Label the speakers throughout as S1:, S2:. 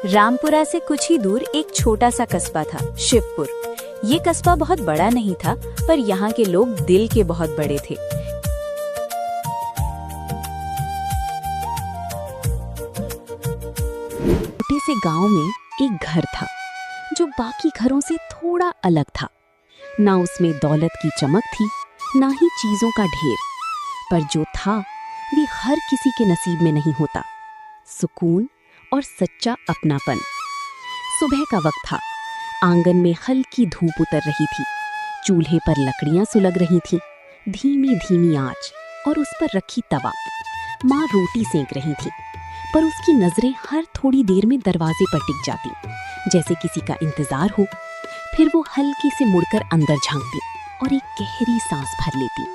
S1: रामपुरा से कुछ ही दूर एक छोटा सा कस्बा था, शिवपुर। ये कस्बा बहुत बड़ा नहीं था, पर यहाँ के लोग दिल के बहुत बड़े थे। छोटे से गांव में एक घर था जो बाकी घरों से थोड़ा अलग था। ना उसमें दौलत की चमक थी, ना ही चीजों का ढेर, पर जो था वे हर किसी के नसीब में नहीं होता। सुकून और सच्चा अपनापन। सुबह का वक्त था। आंगन में हल्की धूप उतर रही थी। चूल्हे पर लकड़ियां सुलग रही थीं, धीमी धीमी आंच और उस पर रखी तवा। माँ रोटी सेंक रही थी, पर उसकी नजरें हर थोड़ी देर में दरवाजे पर टिक जाती, जैसे किसी का इंतजार हो। फिर वो हल्के से मुड़कर अंदर झांकती और एक गहरी सांस भर लेती।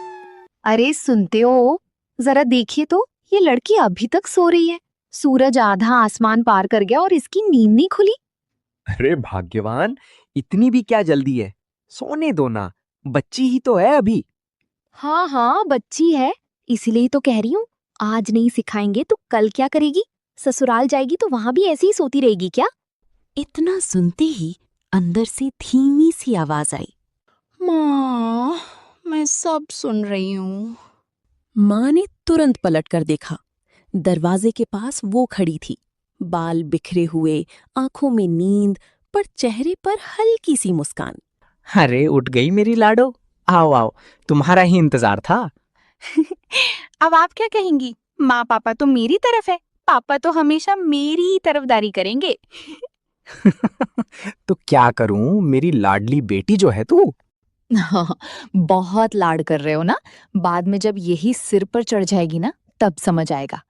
S2: अरे सुनते हो, जरा देखिए तो, ये लड़की अभी तक सो रही है। सूरज आधा आसमान पार कर गया और इसकी नींद नहीं खुली।
S3: अरे भाग्यवान, इतनी भी क्या जल्दी है? सोने दो ना, बच्ची ही तो है अभी।
S2: हाँ हाँ, बच्ची है, इसीलिए तो कह रही हूँ। आज नहीं सिखाएंगे तो कल क्या करेगी? ससुराल जाएगी तो वहां भी ऐसे ही सोती रहेगी क्या?
S1: इतना सुनते ही अंदर से धीमी सी आवाज आई।
S4: माँ, मैं सब सुन रही हूँ।
S1: माँ ने तुरंत पलटकर देखा। दरवाजे के पास वो खड़ी थी, बाल बिखरे हुए, आंखों में नींद, पर चेहरे पर हल्की सी मुस्कान।
S5: अरे उठ गई मेरी लाडो, आओ आओ, तुम्हारा ही इंतजार था।
S4: अब आप क्या कहेंगी? माँ पापा तो मेरी तरफ है, पापा तो हमेशा मेरी ही तरफदारी करेंगे।
S5: तो क्या करूं, मेरी लाडली बेटी जो है तू।
S2: हाँ, बहुत लाड कर रहे हो ना। बाद में जब यही सिर पर चढ़ जाएगी ना, तब समझ आएगा।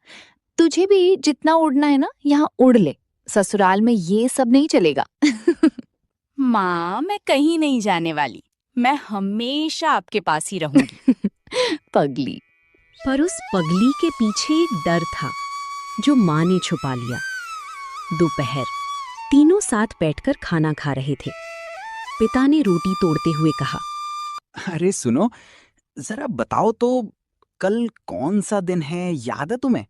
S2: तुझे भी जितना उड़ना है ना, यहाँ उड़ ले। ससुराल में ये सब नहीं चलेगा।
S4: माँ, मैं कहीं नहीं जाने वाली, मैं हमेशा आपके पास ही रहूंगी।
S2: पगली।
S1: पर उस पगली के पीछे एक डर था जो माँ ने छुपा लिया। दोपहर, तीनों साथ बैठकर खाना खा रहे थे। पिता ने रोटी तोड़ते हुए कहा,
S3: अरे सुनो, जरा बताओ तो, कल कौन सा दिन है, याद है तुम्हें?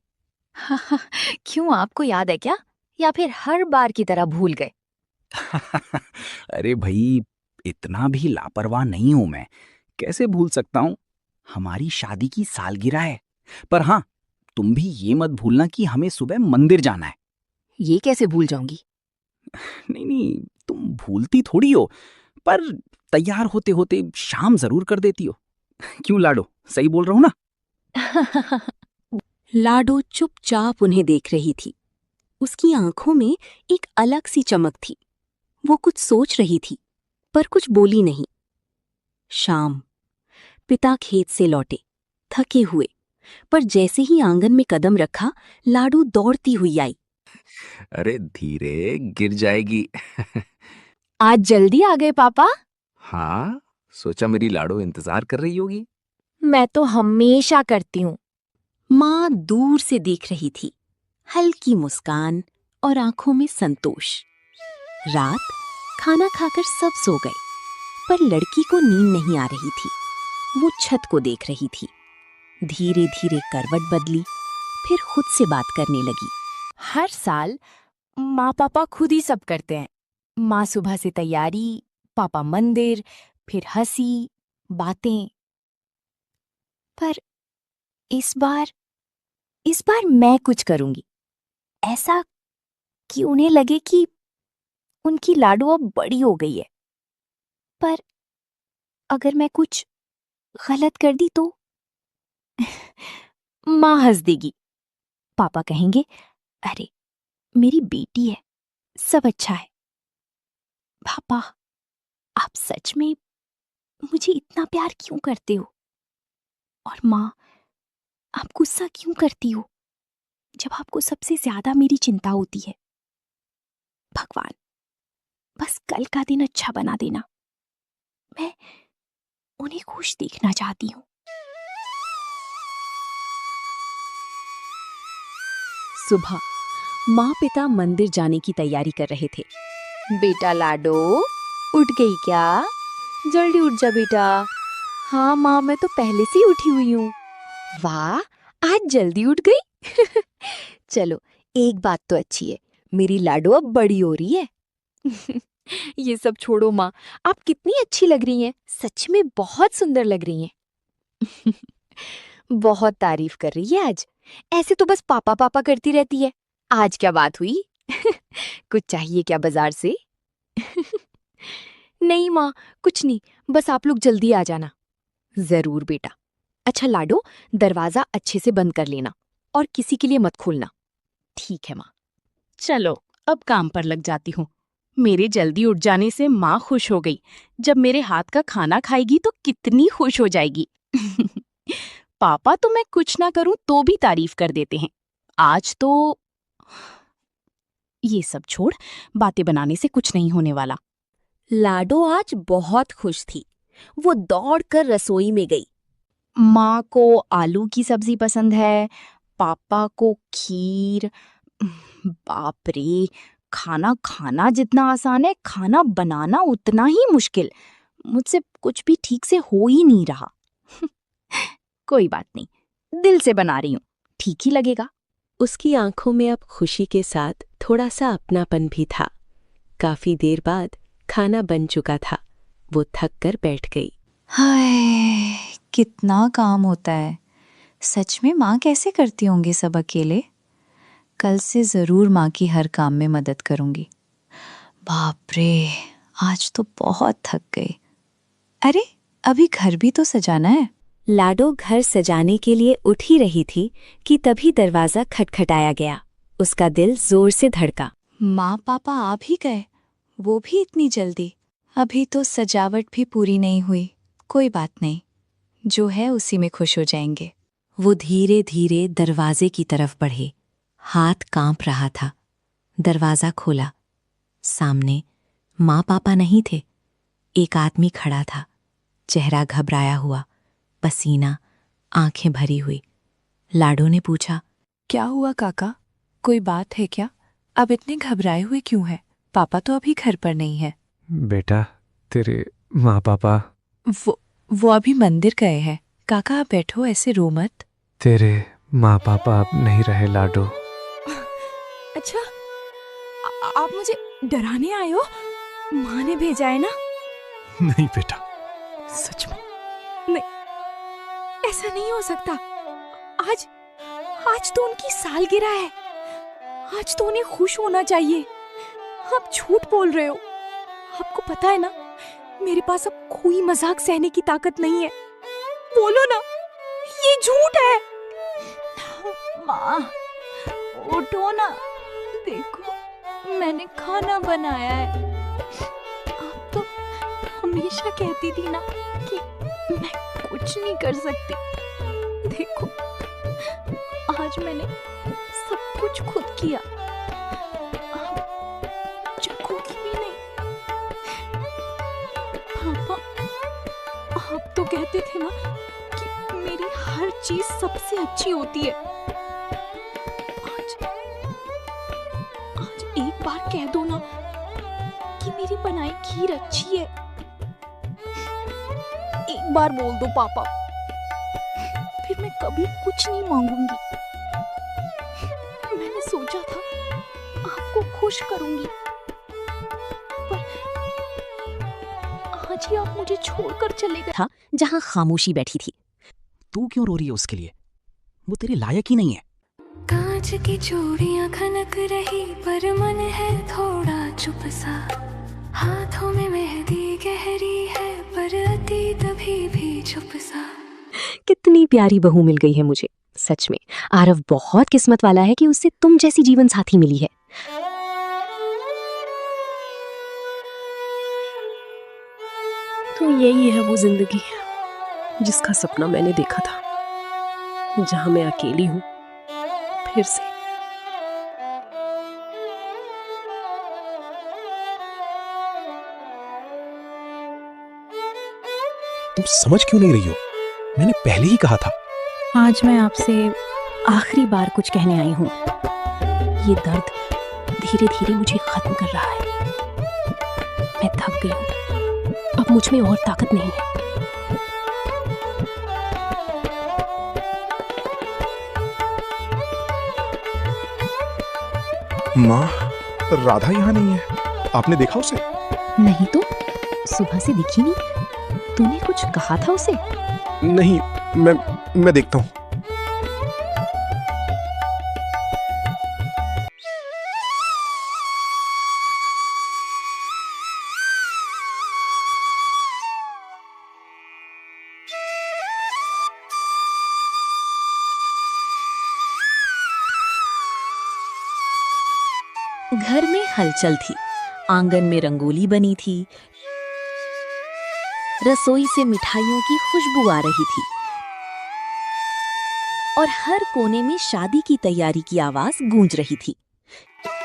S2: क्यों, आपको याद है क्या? या फिर हर बार की तरह भूल गए?
S3: अरे भाई, इतना भी लापरवाह नहीं हूं मैं, कैसे भूल सकता हूं? हमारी शादी की सालगिरह है। पर हाँ, तुम भी ये मत भूलना कि हमें सुबह मंदिर जाना है।
S2: ये कैसे भूल जाऊंगी?
S3: नहीं नहीं, तुम भूलती थोड़ी हो, पर तैयार होते होते शाम जरूर कर देती हो। क्यों लाडो, सही बोल रहा हूं ना?
S1: लाडो चुपचाप उन्हें देख रही थी। उसकी आंखों में एक अलग सी चमक थी। वो कुछ सोच रही थी, पर कुछ बोली नहीं। शाम, पिता खेत से लौटे, थके हुए, पर जैसे ही आंगन में कदम रखा, लाडो दौड़ती हुई आई।
S3: अरे धीरे, गिर जाएगी।
S2: आज जल्दी आ गए पापा।
S3: हाँ, सोचा मेरी लाडो इंतजार कर रही होगी।
S2: मैं तो हमेशा करती हूँ।
S1: माँ दूर से देख रही थी, हल्की मुस्कान और आंखों में संतोष। रात, खाना खाकर सब सो गए, पर लड़की को नींद नहीं आ रही थी। वो छत को देख रही थी। धीरे धीरे करवट बदली, फिर खुद से बात करने लगी।
S2: हर साल माँ पापा खुद ही सब करते हैं। माँ सुबह से तैयारी, पापा मंदिर, फिर हंसी, बातें। पर इस बार मैं कुछ करूंगी, ऐसा कि उन्हें लगे कि उनकी लाडो अब बड़ी हो गई है। पर अगर मैं कुछ गलत कर दी तो माँ हंस देगी। पापा कहेंगे, अरे मेरी बेटी है, सब अच्छा है। पापा, आप सच में मुझे इतना प्यार क्यों करते हो? और माँ, आप गुस्सा क्यों करती हो जब आपको सबसे ज्यादा मेरी चिंता होती है? भगवान, बस कल का दिन अच्छा बना देना। मैं उन्हें खुश देखना चाहती हूँ।
S1: सुबह, माँ पिता मंदिर जाने की तैयारी कर रहे थे।
S2: बेटा लाडो, उठ गई क्या? जल्दी उठ जा बेटा। हाँ माँ, मैं तो पहले से ही उठी हुई हूँ। वाह, आज जल्दी उठ गई। चलो, एक बात तो अच्छी है, मेरी लाडो अब बड़ी हो रही है। ये सब छोड़ो माँ, आप कितनी अच्छी लग रही हैं। सच में बहुत सुंदर लग रही हैं। बहुत तारीफ कर रही है आज। ऐसे तो बस पापा पापा करती रहती है। आज क्या बात हुई? कुछ चाहिए क्या बाजार से? नहीं माँ, कुछ नहीं, बस आप लोग जल्दी आ जाना। जरूर बेटा। अच्छा लाडो, दरवाजा अच्छे से बंद कर लेना और किसी के लिए मत खोलना। ठीक है माँ।
S6: चलो अब काम पर लग जाती हूँ। मेरे जल्दी उठ जाने से माँ खुश हो गई। जब मेरे हाथ का खाना खाएगी तो कितनी खुश हो जाएगी। पापा तो मैं कुछ ना करूं तो भी तारीफ कर देते हैं। आज तो ये सब छोड़, बातें बनाने से कुछ नहीं होने वाला।
S1: लाडो आज बहुत खुश थी। वो दौड़कर रसोई में गई।
S6: माँ को आलू की सब्जी पसंद है, पापा को खीर। बाप रे, खाना खाना जितना आसान है, खाना बनाना उतना ही मुश्किल। मुझसे कुछ भी ठीक से हो ही नहीं रहा। कोई बात नहीं, दिल से बना रही हूँ, ठीक ही लगेगा।
S1: उसकी आंखों में अब खुशी के साथ थोड़ा सा अपनापन भी था। काफी देर बाद खाना बन चुका था। वो थक कर बैठ गई।
S2: हाय, कितना काम होता है। सच में माँ कैसे करती होंगी सब अकेले? कल से जरूर माँ की हर काम में मदद करूंगी। बाप रे, आज तो बहुत थक गई। अरे, अभी घर भी तो सजाना है।
S1: लाडो घर सजाने के लिए उठ ही रही थी कि तभी दरवाजा खटखटाया गया। उसका दिल जोर से धड़का।
S2: माँ पापा आ भी गए, वो भी इतनी जल्दी? अभी तो सजावट भी पूरी नहीं हुई। कोई बात नहीं, जो है उसी में खुश हो जाएंगे।
S1: वो धीरे धीरे दरवाजे की तरफ बढ़े। हाथ कांप रहा था। दरवाजा खोला। सामने माँ पापा नहीं थे। एक आदमी खड़ा था, चेहरा घबराया हुआ, पसीना, आंखें भरी हुई। लाडो ने पूछा,
S7: क्या हुआ काका? कोई बात है क्या? अब इतने घबराए हुए क्यों हैं? पापा तो अभी घर पर नहीं है।
S8: बेटा, तेरे माँ पापा
S7: वो अभी मंदिर गए हैं। काका आप बैठो, ऐसे रो मत।
S8: तेरे माँ पापा अब नहीं रहे लाडो।
S7: अच्छा, आप मुझे डराने आए हो? माँ ने भेजा है ना?
S8: नहीं बेटा,
S7: सच में नहीं, ऐसा नहीं हो सकता। आज तो उनकी सालगिरह है। आज तो उन्हें खुश होना चाहिए। आप झूठ बोल रहे हो। आपको पता है ना, मेरे पास अब कोई मजाक सहने की ताकत नहीं है। बोलो ना, ये झूठ है।
S2: माँ, उठो ना, देखो मैंने खाना बनाया है।
S7: आप तो हमेशा कहती थी ना कि मैं कुछ नहीं कर सकती। देखो, आज मैंने सब कुछ खुद किया। आप चखोगी भी नहीं। पापा, आप तो कहते थे ना कि मेरी हर चीज सबसे अच्छी होती है। आज एक बार कह दो ना कि मेरी बनाई खीर अच्छी है। एक बार बोल दो पापा, फिर मैं कभी कुछ नहीं मांगूंगी। मैंने सोचा था आपको खुश करूंगी, पर आज ही आप मुझे छोड़कर चले गए।
S3: था जहां खामोशी बैठी थी। तू क्यों रो रही है उसके लिए? वो तेरे लायक ही नहीं है।
S9: कांच की चूड़ियां खनक रही, पर मन है थोड़ा चुप सा। हाथों में मेहंदी गहरी है, पर अतीत अभी भी चुप सा।
S1: कितनी प्यारी बहू मिल गई है मुझे। सच में आरव बहुत किस्मत वाला है कि उससे तुम जैसी जीवन साथी मिली है।
S10: तो यही है वो जिंदगी जिसका सपना मैंने देखा था, जहां मैं अकेली हूं फिर से।
S11: तुम समझ क्यों नहीं रही हो? मैंने पहले ही कहा था।
S10: आज मैं आपसे आखिरी बार कुछ कहने आई हूं। ये दर्द धीरे धीरे मुझे खत्म कर रहा है। मैं थक गई हूं, अब मुझ में और ताकत नहीं है।
S11: माँ, राधा यहाँ नहीं है, आपने देखा उसे?
S10: नहीं तो, सुबह से दिखी नहीं। तूने कुछ कहा था उसे?
S11: नहीं, मैं देखता हूँ।
S1: घर में हलचल थी। आंगन में रंगोली बनी थी। रसोई से मिठाइयों की खुशबू आ रही थी और हर कोने में शादी की तैयारी की आवाज गूंज रही थी।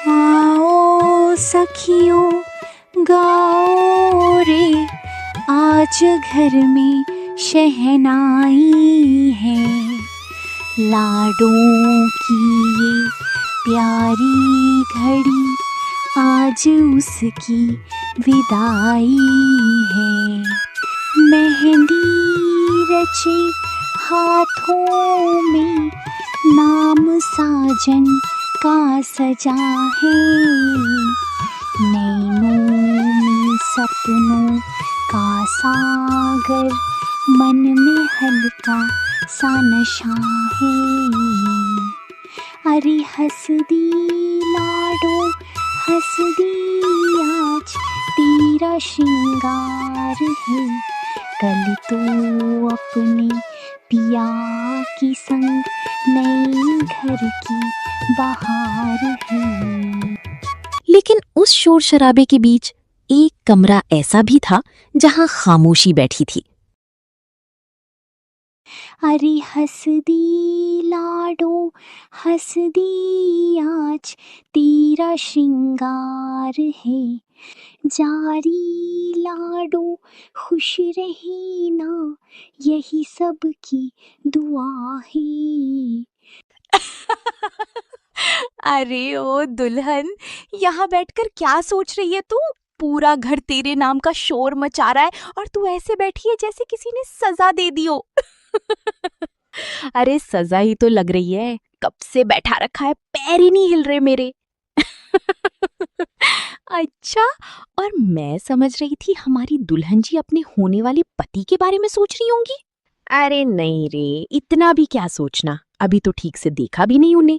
S6: आओ सखियों गाओ रे, आज घर में शहनाई है, लाडों की ये प्यारी घड़ी, आज उसकी विदाई है। मेहंदी रचे हाथों में, नाम साजन का सजा है, नैनों में सपनों का सागर, मन में हल्का सा नशा है। अरे हंस दी लाडो हंस दी, आज तेरा श्रृंगार है, कल तो अपने पिया की संग नए घर की बहार है।
S1: लेकिन उस शोर शराबे के बीच एक कमरा ऐसा भी था जहां खामोशी बैठी थी।
S6: अरे हंस दी लाडो हंस दी, आज तेरा श्रृंगार है, जारी लाडो खुश रहे ना, यही सब की दुआ है।
S7: अरे ओ दुल्हन, यहाँ बैठकर क्या सोच रही है तू? पूरा घर तेरे नाम का शोर मचा रहा है और तू ऐसे बैठी है जैसे किसी ने सजा दे दी हो।
S10: अरे सजा ही तो लग रही है, कब से बैठा रखा है, पैर ही नहीं हिल रहे मेरे। अच्छा, और मैं समझ रही थी हमारी दुल्हन जी अपने होने वाले पति के बारे में सोच रही होंगी। अरे नहीं रे, इतना भी क्या सोचना, अभी तो ठीक से देखा भी नहीं उन्हें।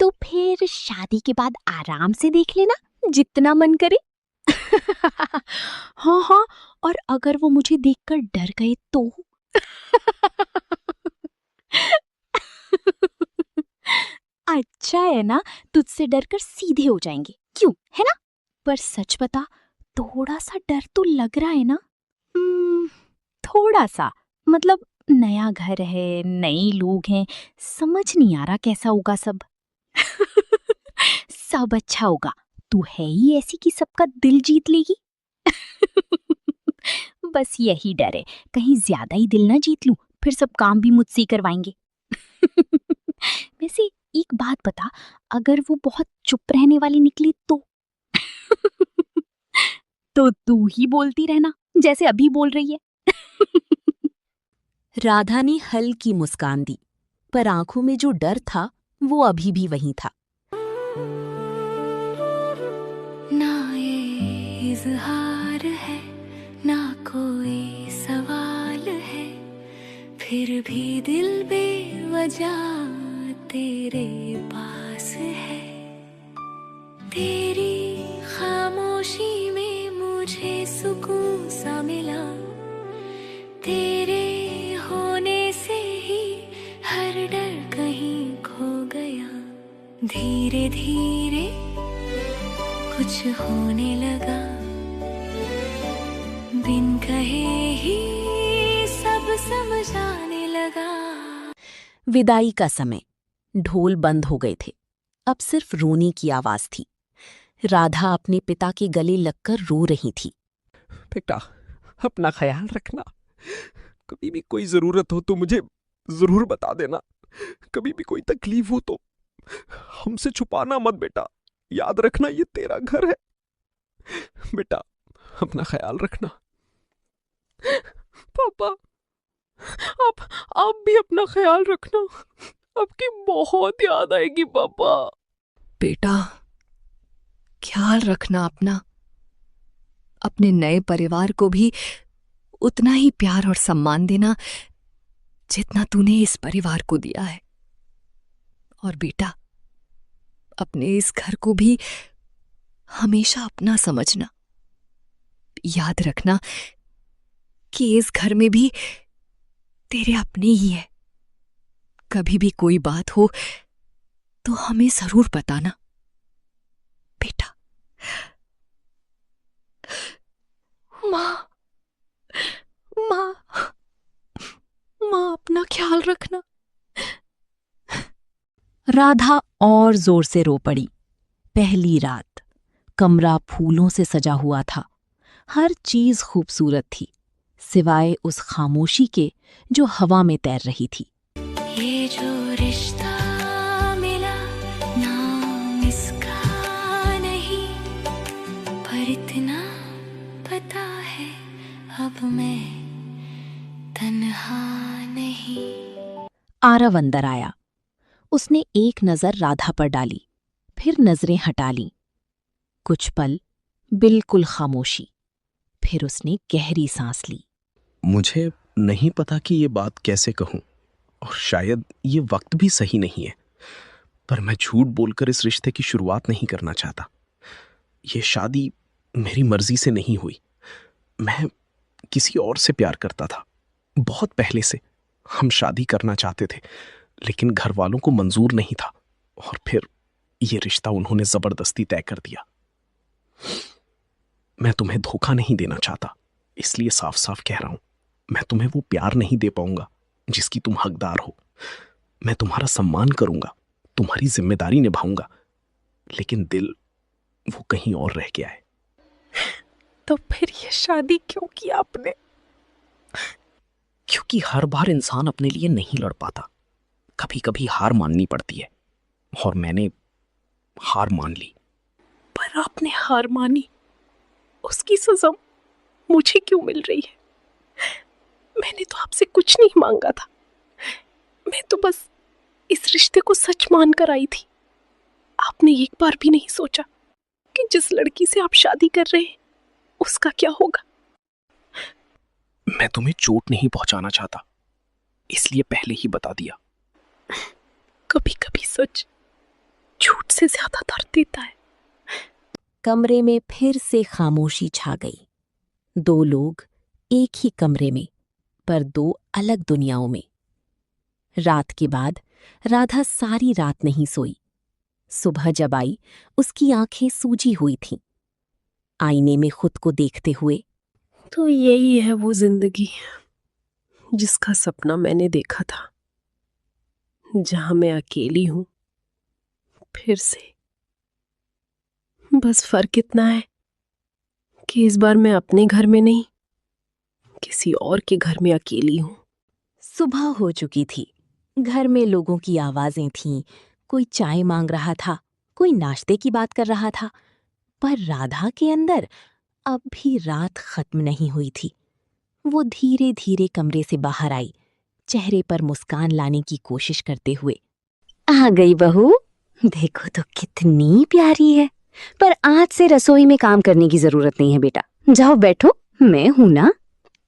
S10: तो फिर शादी के बाद आराम से देख लेना, जितना मन करे। हाँ हाँ, और अगर वो मुझे देखकर डर गए तो? अच्छा है ना, तुझसे डरकर सीधे हो जाएंगे, क्यों, है ना? पर सच बता, थोड़ा सा डर तो लग रहा है ना? थोड़ा सा, मतलब नया घर है, नए लोग हैं, समझ नहीं आ रहा कैसा होगा सब। सब अच्छा होगा, तू है ही ऐसी कि सबका दिल जीत लेगी। बस यही डर है, कहीं ज्यादा ही दिल ना जीत लूं, फिर सब काम भी मुझसे ही करवाएंगे। वैसे एक बात बता, अगर वो बहुत चुप रहने वाली निकली तो? तो तू ही बोलती रहना, जैसे अभी बोल रही है।
S1: राधा ने हल्की मुस्कान दी, पर आंखों में जो डर था वो अभी भी वहीं था।
S9: ना ये इजहार है, ना कोई सवाल है, फिर भी दिल बेवजह तेरे पास है। तेरी खामोशी में मुझे सुकून सा मिला, तेरे होने से ही हर डर कहीं खो गया। धीरे धीरे कुछ होने लगा, बिन कहे ही सब समझ आने लगा।
S1: विदाई का समय, ढोल बंद हो गए थे, अब सिर्फ रोने की आवाज थी। राधा अपने पिता के गले लगकर रो रही थी।
S8: बेटा, अपना ख्याल रखना, कभी भी कोई जरूरत हो तो मुझे जरूर बता देना, कभी भी कोई तकलीफ हो तो हमसे छुपाना मत बेटा, याद रखना ये तेरा घर है। बेटा, अपना ख्याल रखना। पापा, आप भी अपना ख्याल रखना, आपकी बहुत याद आएगी पापा।
S12: बेटा, ख्याल रखना अपना। अपने नए परिवार को भी उतना ही प्यार और सम्मान देना जितना तूने इस परिवार को दिया है। और बेटा, अपने इस घर को भी हमेशा अपना समझना। याद रखना कि इस घर में भी तेरे अपने ही है। कभी भी कोई बात हो तो हमें जरूर बताना बेटा।
S7: माँ, माँ, माँ, अपना ख्याल रखना।
S1: राधा और जोर से रो पड़ी। पहली रात। कमरा फूलों से सजा हुआ था। हर चीज खूबसूरत थी, सिवाय उस खामोशी के जो हवा में तैर रही थी।
S9: ये जो रिश्ता मिला नाम इसका नहीं, पर इतना पता है अब मैं तन्हा नहीं।
S1: आरव अंदर आया। उसने एक नजर राधा पर डाली, फिर नजरें हटा लीं। कुछ पल बिल्कुल खामोशी, फिर उसने गहरी सांस ली।
S11: मुझे नहीं पता कि ये बात कैसे कहूं, और शायद ये वक्त भी सही नहीं है, पर मैं झूठ बोलकर इस रिश्ते की शुरुआत नहीं करना चाहता। ये शादी मेरी मर्जी से नहीं हुई। मैं किसी और से प्यार करता था, बहुत पहले से। हम शादी करना चाहते थे, लेकिन घर वालों को मंजूर नहीं था, और फिर ये रिश्ता उन्होंने जबरदस्ती तय कर दिया। मैं तुम्हें धोखा नहीं देना चाहता, इसलिए साफ साफ कह रहा हूं, मैं तुम्हें वो प्यार नहीं दे पाऊंगा जिसकी तुम हकदार हो। मैं तुम्हारा सम्मान करूंगा, तुम्हारी जिम्मेदारी निभाऊंगा, लेकिन दिल वो कहीं और रह गया है।
S10: तो फिर ये शादी क्यों की आपने?
S3: क्योंकि हर बार इंसान अपने लिए नहीं लड़ पाता, कभी कभी हार माननी पड़ती है, और मैंने हार मान ली।
S10: पर आपने हार मानी, उसकी सजा मुझे क्यों मिल रही है? मैंने तो आपसे कुछ नहीं मांगा था। मैं तो बस इस रिश्ते को सच मान कर आई थी। आपने एक बार भी नहीं सोचा कि जिस लड़की से आप शादी कर रहे हैं उसका क्या होगा?
S11: मैं तुम्हें चोट नहीं पहुंचाना चाहता, इसलिए पहले ही बता दिया।
S10: कभी कभी सच झूठ से ज्यादा दर्द देता है।
S1: कमरे में फिर से खामोशी छा गई। दो लोग एक ही कमरे में, पर दो अलग दुनियाओं में। रात के बाद राधा सारी रात नहीं सोई। सुबह जब आई, उसकी आंखें सूजी हुई थीं। आईने में खुद को देखते हुए,
S10: तो यही है वो जिंदगी जिसका सपना मैंने देखा था, जहां मैं अकेली हूं फिर से। बस फर्क इतना है कि इस बार मैं अपने घर में नहीं, किसी और के घर में अकेली हूं।
S1: सुबह हो चुकी थी। घर में लोगों की आवाजें थीं। कोई चाय मांग रहा था, कोई नाश्ते की बात कर रहा था, पर राधा के अंदर अब भी रात खत्म नहीं हुई थी। वो धीरे धीरे कमरे से बाहर आई, चेहरे पर मुस्कान लाने की कोशिश करते हुए। आ गई बहू, देखो तो कितनी प्यारी है। पर आज से रसोई में काम करने की जरूरत नहीं है बेटा, जाओ बैठो, मैं हूं ना।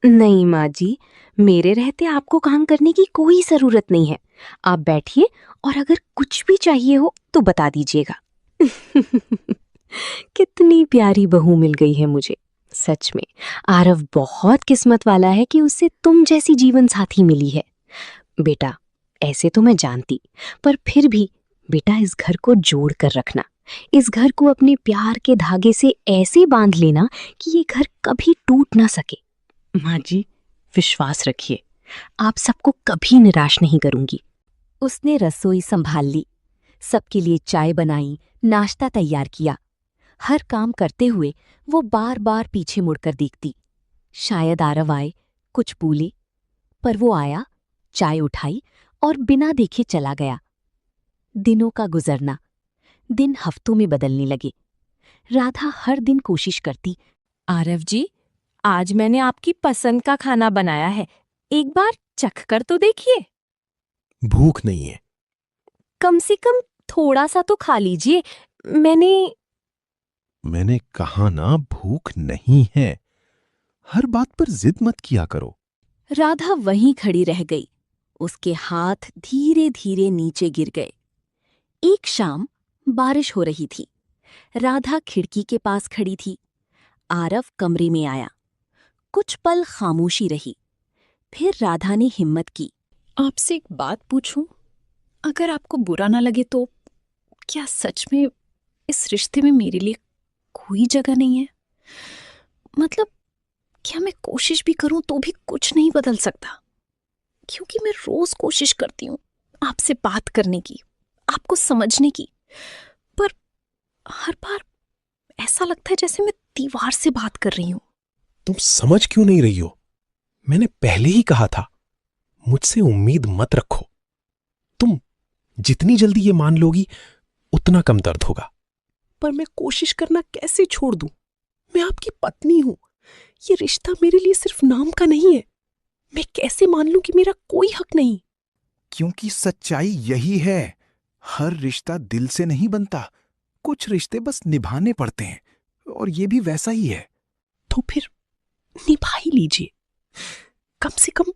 S1: नहीं माँ जी, मेरे रहते आपको काम करने की कोई जरूरत नहीं है। आप बैठिए, और अगर कुछ भी चाहिए हो तो बता दीजिएगा। कितनी प्यारी बहू मिल गई है मुझे। सच में आरव बहुत किस्मत वाला है कि उससे तुम जैसी जीवन साथी मिली है। बेटा, ऐसे तो मैं जानती, पर फिर भी बेटा, इस घर को जोड़ कर रखना। इस घर को अपने प्यार के धागे से ऐसे बांध लेना कि ये घर कभी टूट ना सके। माँ जी, विश्वास रखिए, आप सबको कभी निराश नहीं करूंगी। उसने रसोई संभाल ली, सबके लिए चाय बनाई, नाश्ता तैयार किया। हर काम करते हुए वो बार बार पीछे मुड़कर देखती, शायद आरव आए, कुछ बोले, पर वो आया, चाय उठाई और बिना देखे चला गया। दिनों का गुजरना, दिन हफ्तों में बदलने लगे। राधा हर दिन कोशिश करती, आरव जी, आज मैंने आपकी पसंद का खाना बनाया है, एक बार चख कर तो देखिए।
S11: भूख नहीं है।
S1: कम से कम
S10: थोड़ा सा तो खा लीजिए।
S13: मैंने कहा ना भूख नहीं है। हर बात पर जिद मत किया करो।
S1: राधा वहीं खड़ी रह गई। उसके हाथ धीरे धीरे नीचे गिर गए। एक शाम बारिश हो रही थी। राधा खिड़की के पास खड़ी थी। आरव कमरे में आया। कुछ पल खामोशी रही। फिर राधा ने हिम्मत की।
S10: आपसे एक बात पूछूं? अगर आपको बुरा ना लगे तो क्या सच में इस रिश्ते में मेरे लिए कोई जगह नहीं है? मतलब क्या मैं कोशिश भी करूं तो भी कुछ नहीं बदल सकता? क्योंकि मैं रोज कोशिश करती हूं आपसे बात करने की, आपको समझने की, पर हर बार ऐसा लगता है जैसे मैं दीवार से बात कर रही हूं।
S13: तुम समझ क्यों नहीं रही हो? मैंने पहले ही कहा था, मुझसे उम्मीद मत रखो। तुम जितनी जल्दी ये मान लोगी उतना कम दर्द होगा। पर मैं कोशिश करना कैसे छोड़ दूं? मैं आपकी पत्नी हूं। ये रिश्ता मेरे लिए सिर्फ नाम का नहीं है। मैं कैसे मान लूं कि मेरा कोई हक नहीं?
S14: क्योंकि सच्चाई यही है, हर रिश्ता दिल से नहीं बनता। कुछ रिश्ते बस निभाने पड़ते हैं, और ये भी वैसा ही है।
S13: तो फिर निभा ही लीजिए। कम से कम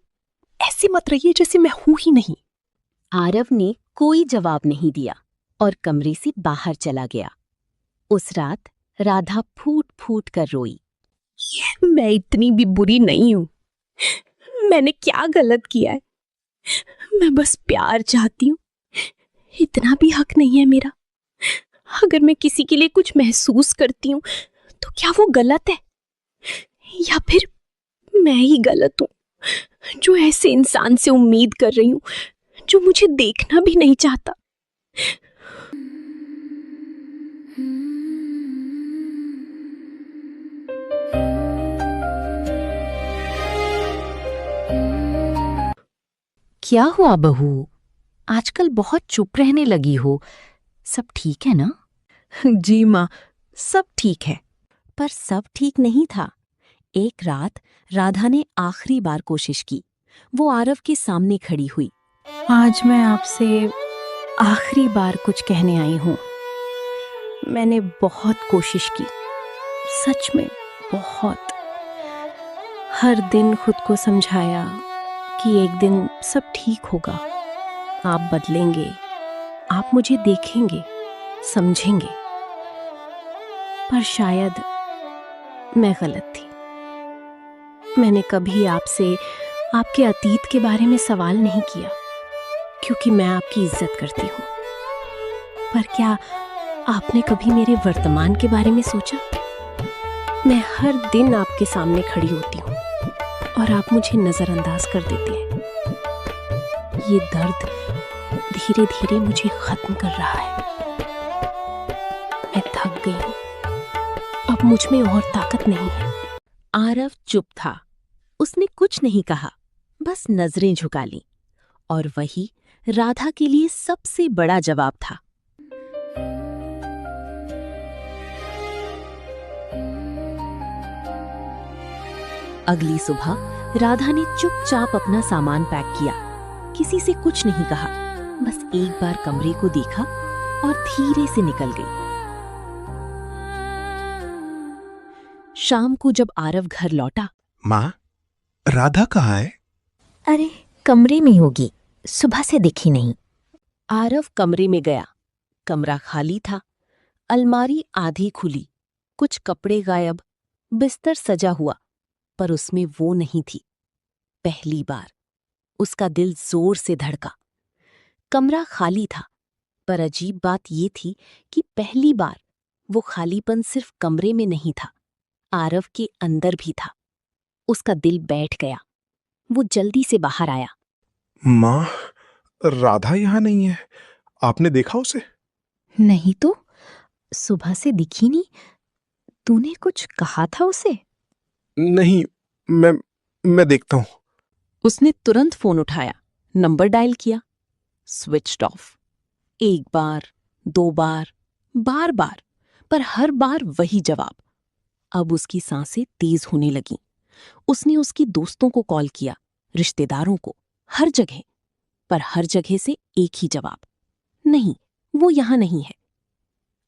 S13: ऐसे मत रहिए जैसे मैं हूं ही नहीं।
S1: आरव ने कोई जवाब नहीं दिया और कमरे से बाहर चला गया। उस रात राधा फूट फूट कर रोई।
S10: मैं इतनी भी बुरी नहीं हूं। मैंने क्या गलत किया है? मैं बस प्यार चाहती हूं। इतना भी हक नहीं है मेरा? अगर मैं किसी के लिए कुछ महसूस करती हूं तो क्या वो गलत है? या फिर मैं ही गलत हूं जो ऐसे इंसान से उम्मीद कर रही हूं जो मुझे देखना भी नहीं चाहता?
S1: क्या हुआ बहू? आजकल बहुत चुप रहने लगी हो। सब ठीक है ना?
S10: जी माँ, सब ठीक है।
S1: पर सब ठीक नहीं था। एक रात राधा ने आखिरी बार कोशिश की। वो आरव के सामने खड़ी हुई।
S10: आज मैं आपसे आखिरी बार कुछ कहने आई हूँ। मैंने बहुत कोशिश की, सच में बहुत। हर दिन खुद को समझाया कि एक दिन सब ठीक होगा, आप बदलेंगे, आप मुझे देखेंगे, समझेंगे। पर शायद मैं गलत थी। मैंने कभी आपसे आपके अतीत के बारे में सवाल नहीं किया, क्योंकि मैं आपकी इज्जत करती हूँ। पर क्या आपने कभी मेरे वर्तमान के बारे में सोचा? मैं हर दिन आपके सामने खड़ी होती हूँ और आप मुझे नजरअंदाज कर देते हैं। ये दर्द धीरे धीरे मुझे खत्म कर रहा है। मैं थक गई हूँ, अब मुझ में और ताकत नहीं है।
S1: आरव चुप था। उसने कुछ नहीं कहा, बस नजरें झुका लीं। और वही राधा के लिए सबसे बड़ा जवाब था। अगली सुबह राधा ने चुपचाप अपना सामान पैक किया। किसी से कुछ नहीं कहा, बस एक बार कमरे को देखा और धीरे से निकल गई। शाम को जब आरव घर लौटा,
S13: माँ, राधा कहाँ है?
S1: अरे कमरे में होगी, सुबह से दिखी नहीं। आरव कमरे में गया। कमरा खाली था। अलमारी आधी खुली, कुछ कपड़े गायब, बिस्तर सजा हुआ, पर उसमें वो नहीं थी। पहली बार उसका दिल जोर से धड़का। कमरा खाली था, पर अजीब बात ये थी कि पहली बार वो खालीपन सिर्फ कमरे में नहीं था, आरव के अंदर भी था। उसका दिल बैठ गया। वो जल्दी से बाहर आया।
S13: माँ, राधा यहाँ नहीं है। आपने देखा उसे?
S10: नहीं तो, सुबह से दिखी नहीं। तूने कुछ कहा था उसे?
S13: नहीं, मैं देखता हूँ।
S1: उसने तुरंत फोन उठाया, नंबर डायल किया। Switched off. एक बार, दो बार, बार बार, पर हर बार वही जवाब। अब उसकी सांसें तेज होने लगीं। उसने उसकी दोस्तों को कॉल किया, रिश्तेदारों को, हर जगह, पर हर जगह से एक ही जवाब। नहीं, वो यहाँ नहीं है।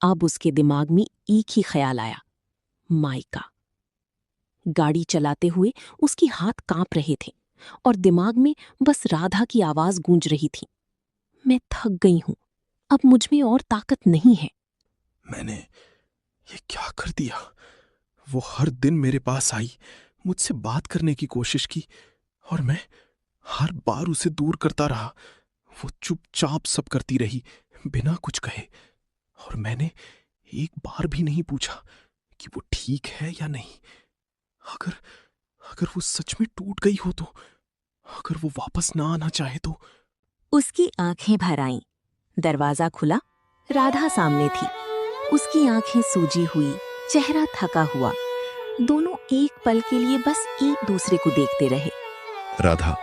S1: अब उसके दिमाग में एक ही ख्याल आया, माइका। गाड़ी चलाते हुए उसके हाथ कांप रहे थे और दिमाग में बस राधा की आवाज गूंज रही थी, मैं थक गई हूं, अब मुझ में और ताकत नहीं है।
S13: मैंने ये क्या कर दिया? वो हर दिन मेरे पास आई, मुझसे बात करने की कोशिश की और मैं हर बार उसे दूर करता रहा। वो चुपचाप सब करती रही बिना कुछ कहे, और मैंने एक बार भी नहीं पूछा कि वो ठीक है या नहीं। अगर वो सच में टूट गई हो तो, अगर वो वापस ना आना चाहे तो।
S1: उसकी आंखें भर आईं। दरवाजा खुला, राधा सामने थी। उसकी आंखें सूजी हुई, चेहरा थका हुआ। दोनों एक पल के लिए बस एक दूसरे को देखते रहे।
S13: राधा,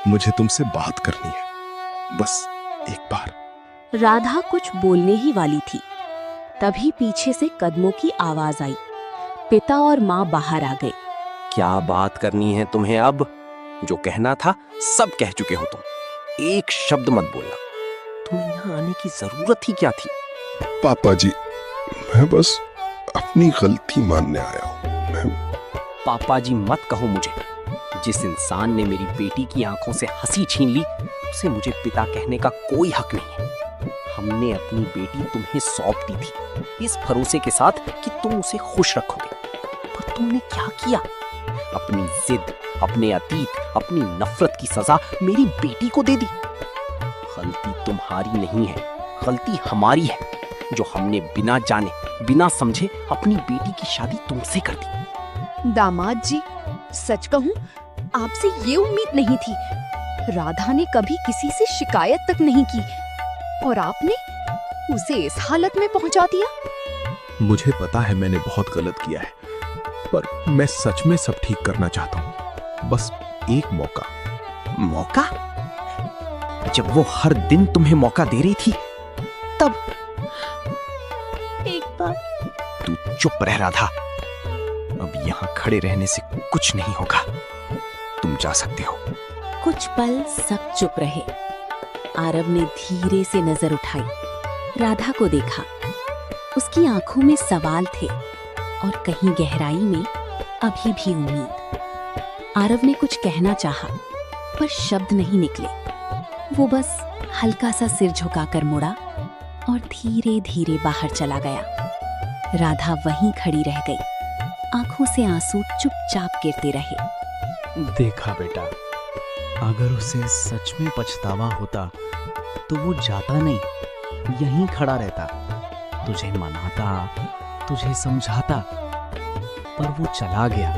S13: मुझे तुमसे बात करनी है, बस एक बार।
S1: राधा कुछ बोलने ही वाली थी, तभी पीछे से कदमों की आवाज आई। पिता और माँ बाहर आ गए।
S3: क्या बात करनी है तुम्हें अब? जो कहना था सब कह चुके हो तुम, एक शब्द मत बोलना। तुम्हें यहाँ आने की जरूरत ही क्या थी?
S13: पापा जी, मैं बस अपनी गलती मानने आया हूँ।
S3: पापा जी मत कहो मुझे। जिस इंसान ने मेरी बेटी की आंखों से हंसी छीन ली, उसे मुझे पिता कहने का कोई हक नहीं है। हमने अपनी बेटी तुम्हें सौंप दी थी इस भरोसे के साथ कि तुम उसे खुश रखोगे, पर तुमने क्या किया? अपनी जिद, अपने अतीत, अपनी नफरत की सजा मेरी बेटी को दे दी। गलती तुम्हारी नहीं है, गलती हमारी है, जो हमने बिना जाने बिना समझे अपनी बेटी की शादी तुमसे कर दी।
S6: दामाद जी, सच कहूं, आपसे ये उम्मीद नहीं थी। राधा ने कभी किसी से शिकायत तक नहीं की और आपने उसे इस हालत में पहुंचा दिया।
S13: मुझे पता है मैंने बहुत गलत किया है, पर मैं सच में सब ठीक करना चाहता हूँ। बस एक मौका।
S3: मौका? जब वो हर दिन तुम्हें मौका दे रही थी तब।
S1: एक बार।
S3: तू चुप रह राधा, अब यहाँ खड़े रहने से कुछ नहीं होगा, तुम जा सकते हो।
S1: कुछ पल सब चुप रहे। आरव ने धीरे से नजर उठाई, राधा को देखा। उसकी आंखों में सवाल थे और कहीं गहराई में अभी भी उम्मीद। आरव ने कुछ कहना चाहा, पर शब्द नहीं निकले। वो बस हल्का सा सिर झुकाकर मुड़ा और धीरे धीरे बाहर चला गया। राधा वहीं खड़ी रह गई, आंखों से आंसू चुपचाप गिरते रहे।
S15: देखा बेटा, अगर उसे सच में पछतावा होता तो वो जाता नहीं, यहीं खड़ा रहता, तुझे मनाता, तुझे समझाता, पर वो चला गया।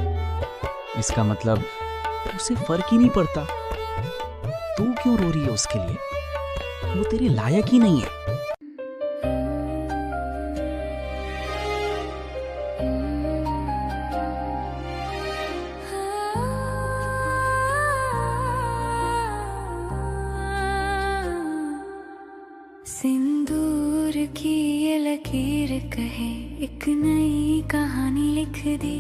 S15: इसका मतलब उसे फर्क ही नहीं पड़ता। तू क्यों रो रही है उसके लिए? वो तेरे लायक ही नहीं है।
S9: सिंदूर की ये लकीर कहे एक नई कहानी लिख दी,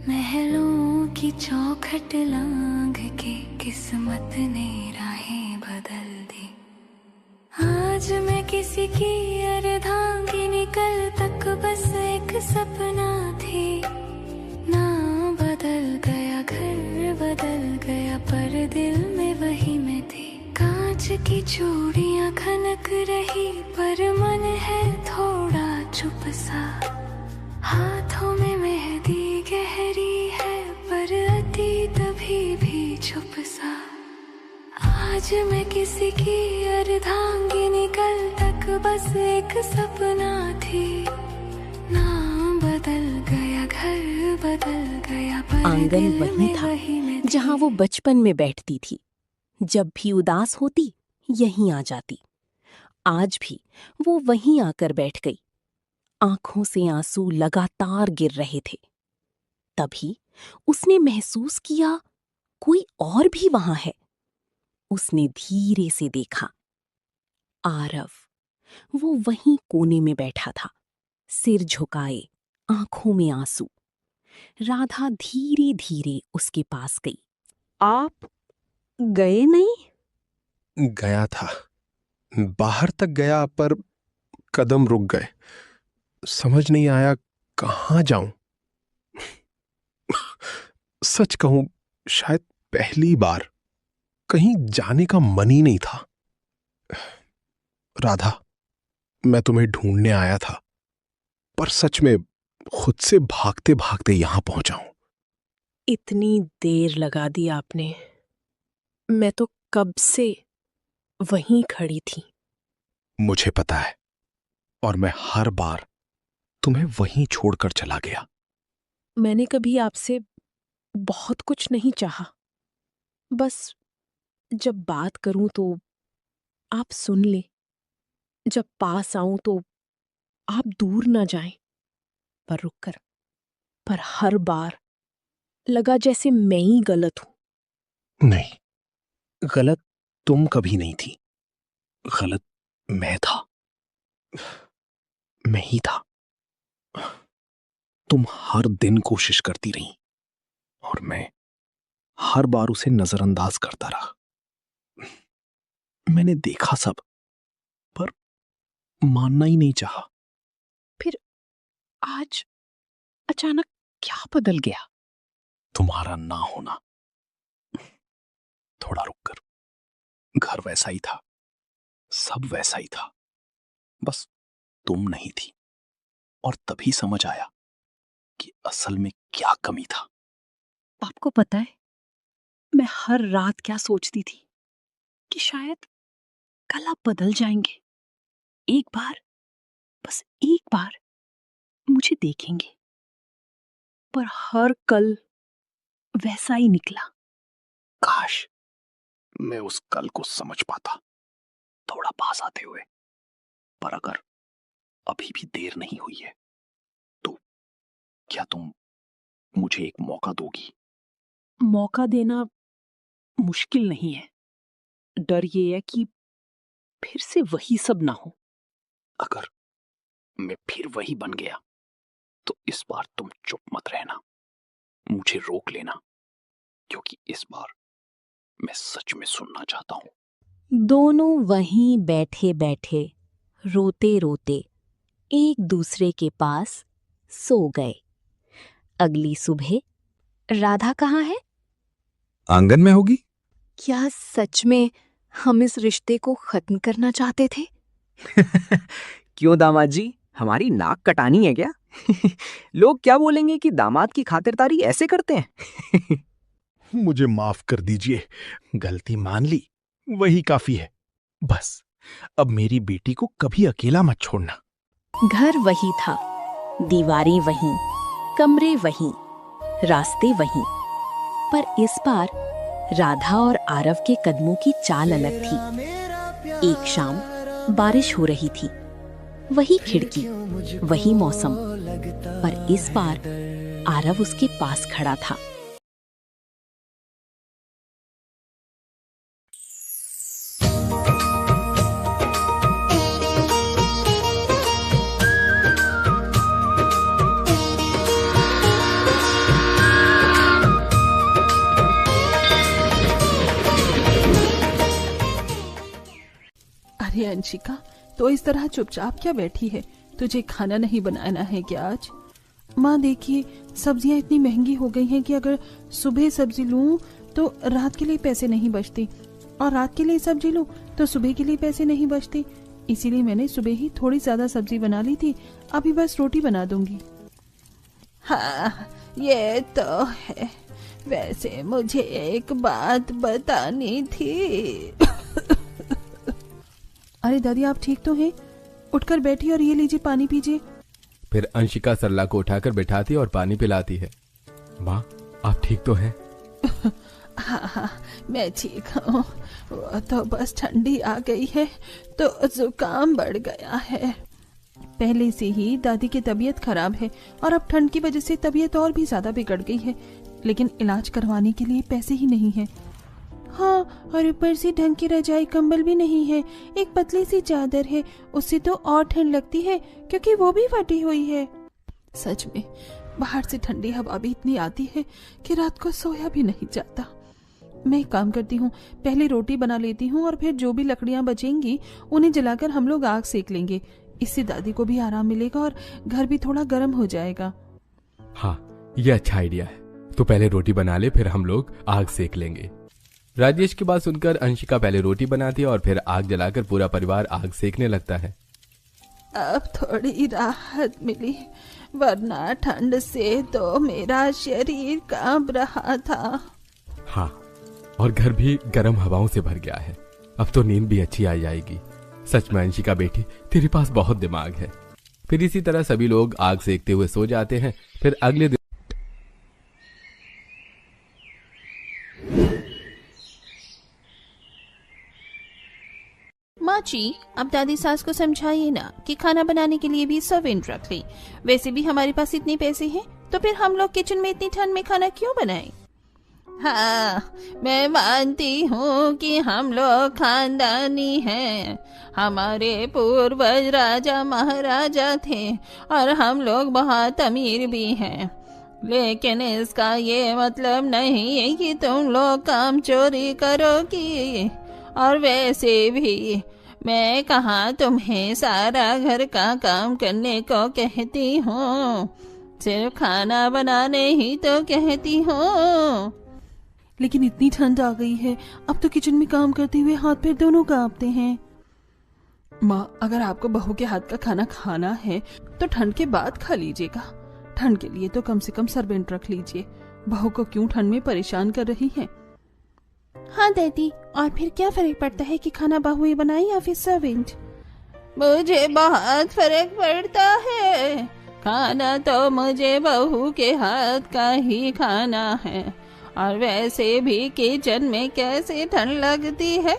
S9: महलों की चौखट लांघ के किस्मत ने राहें बदल दी। आज मैं किसी की अर्धांगिनी, कल तक बस एक सपना थी। नाम बदल गया, घर बदल गया, पर दिल में वही मैं थी। कांच की चूड़ियां खनक रही, पर मन है थोड़ा चुप सा। हाथों में मेहंदी गहरी है, पर अतीत अभी भी चुप सा। आज मैं किसी की अर्धांगिनी, कल तक बस एक सपना थी। नाम बदल गया, घर बदल गया, पर
S1: आंगन
S9: दिल
S1: वही
S9: में
S1: था
S9: वही मैं थी।
S1: जहां वो बचपन में बैठती थी। जब भी उदास होती यहीं आ जाती। आज भी वो वहीं आकर बैठ गई। आंखों से आंसू लगातार गिर रहे थे। तभी उसने महसूस किया कोई और भी वहां है। उसने धीरे से देखा, आरव। वो वहीं कोने में बैठा था, सिर झुकाए, आंखों में आंसू। राधा धीरे धीरे उसके पास गई।
S10: आप गए नहीं?
S13: गया था, बाहर तक गया पर कदम रुक गए। समझ नहीं आया कहाँ जाऊं। सच कहूं, शायद पहली बार कहीं जाने का मन ही नहीं था। राधा, मैं तुम्हें ढूंढने आया था, पर सच में खुद से भागते भागते यहां पहुंचा हूं।
S10: इतनी देर लगा दी आपने। मैं तो कब से वहीं खड़ी थी।
S13: मुझे पता है, और मैं हर बार तुम्हें वहीं छोड़कर चला गया।
S10: मैंने कभी आपसे बहुत कुछ नहीं चाहा। बस जब बात करूं तो आप सुन ले, जब पास आऊं तो आप दूर ना जाएं। पर पर हर बार लगा जैसे मैं ही गलत हूं।
S13: नहीं, गलत तुम कभी नहीं थी, गलत मैं था। मैं ही था। तुम हर दिन कोशिश करती रही और मैं हर बार उसे नजरअंदाज करता रहा। मैंने देखा सब, पर मानना ही नहीं चाहा।
S10: फिर आज अचानक क्या बदल गया?
S13: तुम्हारा ना होना। थोड़ा रुककर, घर वैसा ही था, सब वैसा ही था, बस तुम नहीं थी। और तभी समझ आया कि असल में क्या कमी था।
S10: आपको पता है, मैं हर रात क्या सोचती थी कि शायद कल आप बदल जाएंगे। एक बार, बस एक बार मुझे देखेंगे। पर हर कल वैसा ही निकला।
S13: काश मैं उस कल को समझ पाता, थोड़ा पास आते हुए। पर अगर अभी भी देर नहीं हुई है तो क्या तुम मुझे एक मौका दोगी?
S10: मौका देना मुश्किल नहीं है। डर ये है कि फिर से वही सब ना हो।
S13: अगर मैं फिर वही बन गया तो इस बार तुम चुप मत रहना, मुझे रोक लेना, क्योंकि इस बार मैं सच में सुनना चाहता हूं।
S1: दोनों वहीं बैठे बैठे रोते रोते एक दूसरे के पास सो गए। अगली सुबह राधा कहाँ है?
S14: आंगन में होगी।
S12: क्या सच में हम इस रिश्ते को खत्म करना चाहते थे?
S5: क्यों दामाद जी, हमारी नाक कटानी है क्या? लोग क्या बोलेंगे कि दामाद की खातिरदारी ऐसे करते हैं?
S13: मुझे माफ कर दीजिए, गलती मान ली, वही काफी है। बस अब मेरी बेटी को कभी अकेला मत छोड़ना।
S1: घर वही था, दीवारें वहीं, कमरे वहीं, रास्ते वहीं। पर इस बार राधा और आरव के कदमों की चाल अलग थी। एक शाम बारिश हो रही थी, वही खिड़की, वही मौसम, पर इस बार आरव उसके पास खड़ा था।
S16: अरे अंशिका, तो इस तरह चुपचाप क्या बैठी है? तुझे खाना नहीं बनाना है क्या आज? माँ देखिए, सब्जियां इतनी महंगी हो गई हैं कि अगर सुबह सब्जी लूं तो रात के लिए पैसे नहीं बचते, और रात के लिए सब्जी लूं तो सुबह के लिए पैसे नहीं बचते। इसीलिए मैंने सुबह ही थोड़ी ज्यादा सब्जी बना ली थी, अभी बस रोटी बना दूंगी। हाँ, ये तो है। वैसे मुझे एक बात बतानी थी। अरे दादी, आप ठीक तो हैं? उठकर बैठिए और ये लीजिए, पानी पीजिए।
S8: फिर अंशिका सरला को उठाकर बैठाती और पानी पिलाती है। माँ, आप ठीक तो हैं?
S16: हाँ, मैं ठीक हूँ। वो तो बस ठंडी आ गई है तो जुकाम बढ़ गया है। पहले से ही दादी की तबीयत खराब है और अब ठंड की वजह से तबीयत और भी ज्यादा बिगड़ गई है, लेकिन इलाज करवाने के लिए पैसे ही नहीं है। हाँ, और ऊपर से ढंग की रजाई कंबल भी नहीं है। एक पतली सी चादर है, उससे तो और ठंड लगती है क्योंकि वो भी फटी हुई है। सच में बाहर से ठंडी हवा भी इतनी आती है कि रात को सोया भी नहीं जाता। मैं एक काम करती हूँ, पहले रोटी बना लेती हूँ और फिर जो भी लकड़ियाँ बचेंगी उन्हें जलाकर हम लोग आग सेक लेंगे। इससे दादी को भी आराम मिलेगा और घर भी थोड़ा गर्म हो जाएगा।
S17: हाँ, ये अच्छा आइडिया है। तो पहले रोटी बना ले, फिर हम लोग आग सेक लेंगे। राजेश की बात सुनकर अंशिका पहले रोटी बनाती है और फिर आग जलाकर पूरा परिवार आग सेकने लगता है।
S16: अब थोड़ी राहत मिली, वरना ठंड से तो मेरा शरीर कांप रहा था।
S17: हाँ, और घर भी गर्म हवाओं से भर गया है। अब तो नींद भी अच्छी आ जाएगी। सच में अंशिका बेटी, तेरे पास बहुत दिमाग है। फिर इसी तरह सभी लोग आग सेकते हुए सो जाते हैं। फिर अगले दिन
S4: माँ जी, अब दादी सास को समझाइए ना कि खाना बनाने के लिए भी सर्वेंट रख ले। वैसे भी हमारे पास इतने पैसे हैं, तो फिर हम लोग किचन में इतनी ठंड में खाना क्यों बनाएं? हाँ, मैं मानती हूँ कि हम लोग खानदानी हैं। हमारे पूर्वज राजा महाराजा थे और हम लोग बहुत अमीर भी हैं, लेकिन इसका ये मतलब नहीं है कि तुम लोग काम चोरी करोगी। और वैसे भी मैं कहाँ तुम्हें सारा घर का काम करने को कहती हूँ, सिर्फ खाना बनाने ही तो कहती हूँ।
S16: लेकिन इतनी ठंड आ गई है, अब तो किचन में काम करते हुए हाथ पैर दोनों कांपते हैं। माँ, अगर आपको बहू के हाथ का खाना खाना है तो ठंड के बाद खा लीजिएगा। ठंड के लिए तो कम से कम सर्वेंट रख लीजिए। बहू को क्यों ठंड में परेशान कर रही है?
S4: हाँ दादी, और फिर क्या फर्क पड़ता है कि खाना बहू ही बनाए या फिर सर्वेंट? मुझे बहुत फर्क पड़ता है। खाना तो मुझे बहू के हाथ का ही खाना है। और वैसे भी किचन में कैसे ठंड लगती है।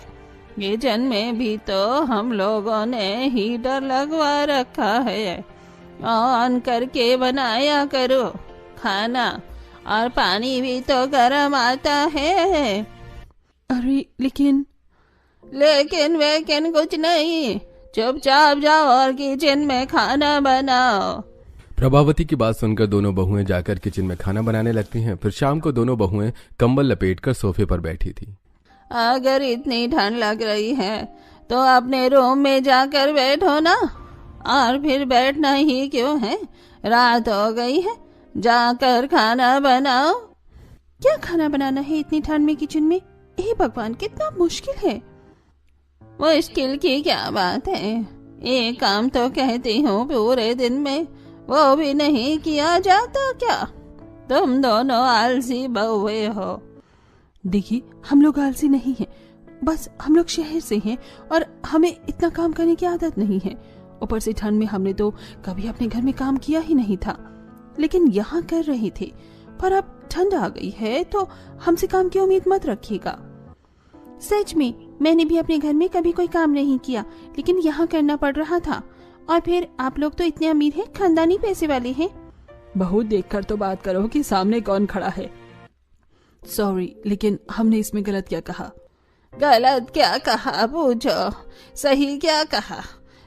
S4: किचन में भी तो हम लोगों ने हीटर लगवा रखा है। ऑन करके बनाया करो खाना, और पानी भी तो गर्म आता है।
S16: अरे लेकिन
S4: वेकिन कुछ नहीं, चुपचाप जाओ और किचन में खाना बनाओ।
S17: प्रभावती की बात सुनकर दोनों बहुएं जाकर किचन में खाना बनाने लगती हैं। फिर शाम को दोनों बहुएं कंबल लपेटकर सोफे पर बैठी थी।
S4: अगर इतनी ठंड लग रही है तो अपने रूम में जाकर बैठो ना। और फिर बैठना ही क्यों है, रात हो गई है, जाकर खाना बनाओ। क्या खाना बनाना है इतनी ठंड में किचन में? हे भगवान, कितना मुश्किल है। मुश्किल की क्या बात है, एक काम तो कहती हूँ पूरे दिन में, वो भी नहीं किया जाता क्या? तुम दोनों आलसी बहुए हो।
S16: देखिए, हम लोग आलसी नहीं हैं, बस हम लोग शहर से हैं और हमें इतना काम करने की आदत नहीं है। ऊपर से ठंड में हमने तो कभी अपने घर में काम किया ही नहीं था, लेकिन यहाँ कर रहे थे। पर अब ठंड आ गई है तो हमसे काम की उम्मीद मत रखिएगा।
S4: सच में मैंने भी अपने घर में कभी कोई काम नहीं किया, लेकिन यहाँ करना पड़ रहा था। और फिर आप लोग तो इतने अमीर हैं, खानदानी पैसे वाले हैं।
S16: बहुत देखकर तो बात करो कि सामने कौन खड़ा है। सॉरी, लेकिन हमने इसमें गलत क्या कहा?
S4: गलत क्या कहा पूछो, सही क्या कहा?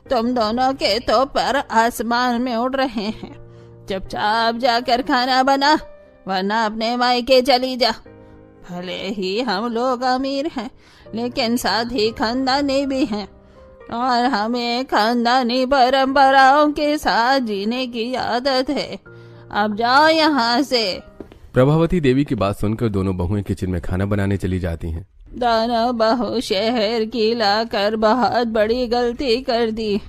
S4: तुम दोनों के तो पर आसमान में उड़ रहे हैं। चुपचाप जाकर खाना बना, वरना अपने मायके चली जा। भले ही हम लोग अमीर हैं, लेकिन साथ ही खानदानी भी हैं, और हमें खानदानी परंपराओं के साथ जीने की आदत है। अब जाओ यहाँ से।
S17: प्रभावती देवी की बात सुनकर दोनों बहुएं किचन में खाना बनाने चली जाती हैं।
S4: दोनों बहू शहर की लाकर बहुत बड़ी गलती कर दी।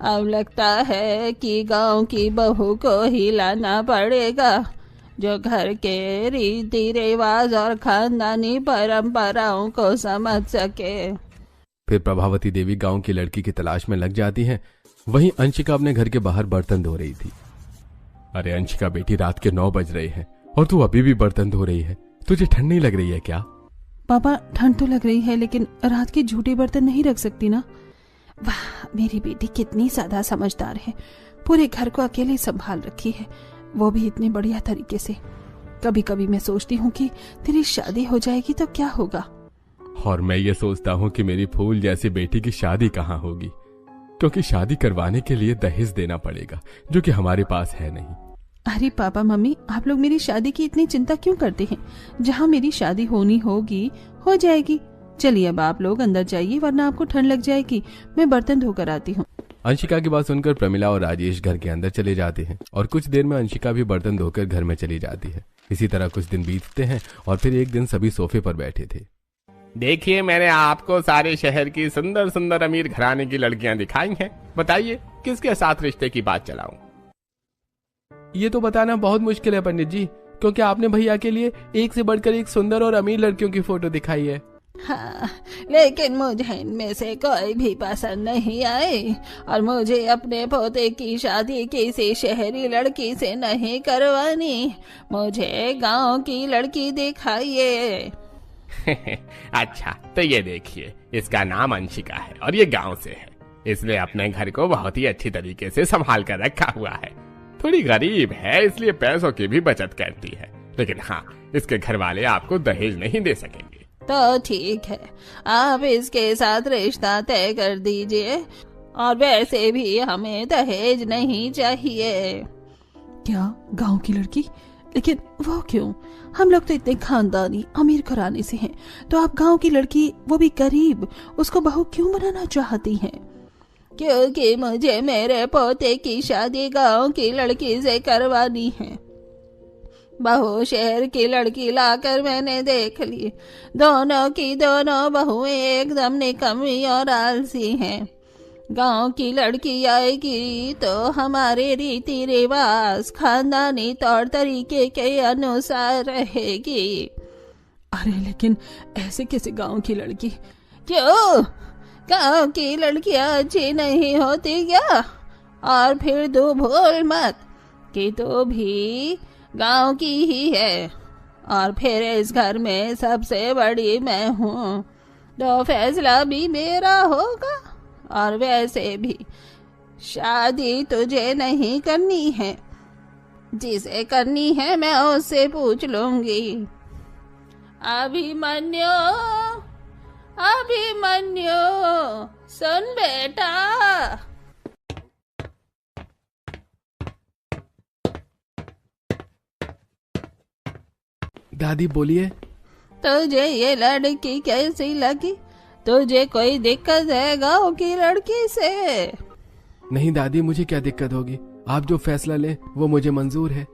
S4: अब लगता है कि गांव की बहू को ही लाना पड़ेगा, जो घर के रीति रिवाज और खानदानी परंपराओं को समझ सके।
S17: फिर प्रभावती देवी गांव की लड़की की तलाश में लग जाती हैं। वहीं अंशिका अपने घर के बाहर बर्तन धो रही थी। अरे अंशिका बेटी, रात के 9 बज रहे हैं और तू अभी भी बर्तन धो रही है। तुझे ठंड नहीं लग रही है क्या?
S16: पापा, ठंड तो लग रही है, लेकिन रात के झूठे बर्तन नहीं रख सकती ना। वाह, मेरी बेटी कितनी ज्यादा समझदार है। पूरे घर को अकेले संभाल रखी है, वो भी इतने बढ़िया तरीके से। कभी कभी मैं सोचती हूँ कि तेरी शादी हो जाएगी तो क्या होगा।
S17: और मैं ये सोचता हूँ कि मेरी फूल जैसी बेटी की शादी कहाँ होगी, क्योंकि शादी करवाने के लिए दहेज देना पड़ेगा, जो कि हमारे पास है नहीं।
S16: अरे पापा मम्मी, आप लोग मेरी शादी की इतनी चिंता क्यों करते हैं? जहाँ मेरी शादी होनी होगी हो जाएगी। चलिए अब आप लोग अंदर जाइए, वरना आपको ठंड लग जाएगी। मैं बर्तन धोकर आती हूँ।
S17: अंशिका की बात सुनकर प्रमिला और राजेश घर के अंदर चले जाते हैं और कुछ देर में अंशिका भी बर्तन धोकर घर में चली जाती है। इसी तरह कुछ दिन बीतते हैं और फिर एक दिन सभी सोफे पर बैठे थे।
S18: देखिए, मैंने आपको सारे शहर की सुंदर सुंदर अमीर घराने की लड़कियां दिखाई हैं। बताइए किसके साथ रिश्ते की बात चलाऊं?
S17: ये तो बताना बहुत मुश्किल है पंडित जी, क्योंकि आपने भैया के लिए एक से बढ़कर एक सुंदर और अमीर लड़कियों की फोटो दिखाई है।
S4: हाँ, लेकिन मुझे इनमें से कोई भी पसंद नहीं आई और मुझे अपने पोते की शादी किसी शहरी लड़की से नहीं करवानी। मुझे गांव की लड़की दिखाइए।
S18: अच्छा, तो ये देखिए, इसका नाम अंशिका है और ये गांव से है। इसने अपने घर को बहुत ही अच्छी तरीके से संभाल कर रखा हुआ है। थोड़ी गरीब है, इसलिए पैसों की भी बचत करती है। लेकिन हाँ, इसके घर वाले आपको दहेज नहीं दे सकेंगे।
S4: तो ठीक है, आप इसके साथ रिश्ता तय कर दीजिए, और वैसे भी हमें दहेज नहीं चाहिए।
S16: क्या गांव की लड़की? लेकिन वो क्यों? हम लोग तो इतने खानदानी अमीर घराने से हैं, तो आप गांव की लड़की, वो भी गरीब, उसको बहू क्यों बनाना चाहती हैं?
S4: क्योंकि मुझे मेरे पोते की शादी गांव की लड़की से करवानी है। बहू शहर की लड़की लाकर मैंने देख ली, दोनों की दोनों बहुएं एकदम निकम्मी और आलसी हैं। गांव की लड़की आएगी तो हमारे रीति रिवाज, खानदानी तौर तरीके के अनुसार रहेगी।
S16: अरे लेकिन ऐसे कैसे गांव की लड़की?
S4: क्यों, गांव की लड़कियां अच्छी नहीं होती क्या? और फिर तू भूल मत कि तू भी गांव की ही है, और फिर इस घर में सबसे बड़ी मैं हूँ, तो फैसला भी मेरा होगा। और वैसे भी शादी तुझे नहीं करनी है, जिसे करनी है मैं उससे पूछ लूंगी। अभिमन्यु, अभिमन्यु, सुन बेटा।
S17: दादी बोलिए।
S4: तुझे ये लड़की कैसी लगी? तुझे कोई दिक्कत है गांव की लड़की से?
S17: नहीं दादी, मुझे क्या दिक्कत होगी? आप जो फैसला लें वो मुझे मंजूर है।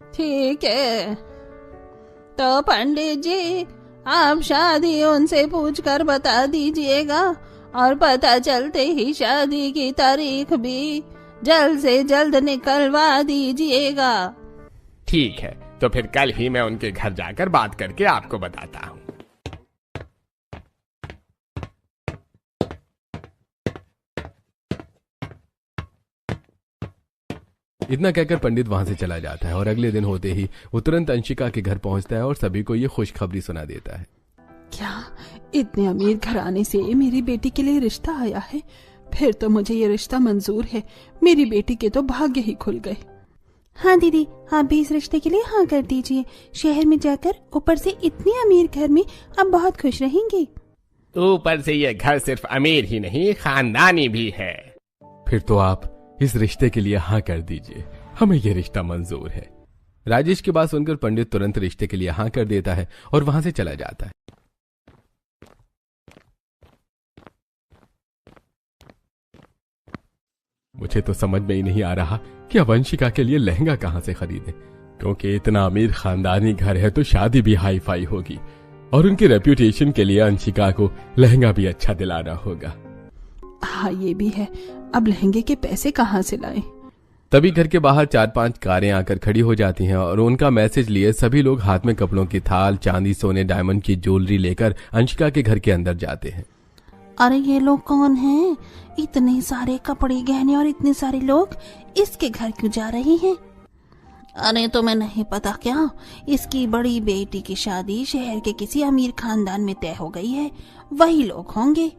S4: ठीक है, तो पंडित जी आप शादी उनसे पूछकर बता दीजिएगा, और पता चलते ही शादी की तारीख भी जल्द से जल्द निकलवा दीजिएगा।
S18: ठीक है, तो फिर कल ही मैं उनके घर जाकर बात करके आपको बताता हूँ।
S17: इतना कहकर पंडित वहां से चला जाता है और अगले दिन होते ही वो तुरंत अंशिका के घर पहुंचता है और सभी को ये खुशखबरी सुना देता है।
S16: क्या इतने अमीर घराने से मेरी बेटी के लिए रिश्ता आया है? फिर तो मुझे ये रिश्ता मंजूर है। मेरी बेटी के तो भाग्य ही खुल गए।
S19: हाँ दीदी, आप भी इस रिश्ते के लिए हाँ कर दीजिए। शहर में जाकर ऊपर से इतने अमीर घर में आप बहुत खुश रहेंगी।
S18: ऊपर से ये घर सिर्फ अमीर ही नहीं, खानदानी भी है।
S17: फिर तो आप इस रिश्ते के लिए हाँ कर दीजिए, हमें ये रिश्ता मंजूर है। राजेश की बात सुनकर पंडित तुरंत रिश्ते के लिए हाँ कर देता है और वहां से चला जाता है। मुझे तो समझ में ही नहीं आ रहा कि अब अंशिका के लिए लहंगा कहां से खरीदें, क्योंकि इतना अमीर खानदानी घर है तो शादी भी हाई फाई होगी और उनकी रेप्यूटेशन के लिए अंशिका को लहंगा भी अच्छा दिलाना होगा।
S16: हाँ ये भी है, अब लहंगे के पैसे कहाँ से लाएं?
S17: तभी घर के बाहर 4-5 कारें आकर खड़ी हो जाती हैं और उनका मैसेज लिए सभी लोग हाथ में कपड़ों की थाल, चांदी, सोने, डायमंड की ज्वेलरी लेकर अंशिका के घर के अंदर जाते हैं।
S19: अरे ये लोग कौन हैं? इतने सारे कपड़े, गहने और इतने सारे लोग इसके घर क्यों जा रहे हैं? अरे तुम्हें नहीं पता क्या, इसकी बड़ी बेटी की शादी शहर के किसी अमीर खानदान में तय हो गई है, वही लोग होंगे।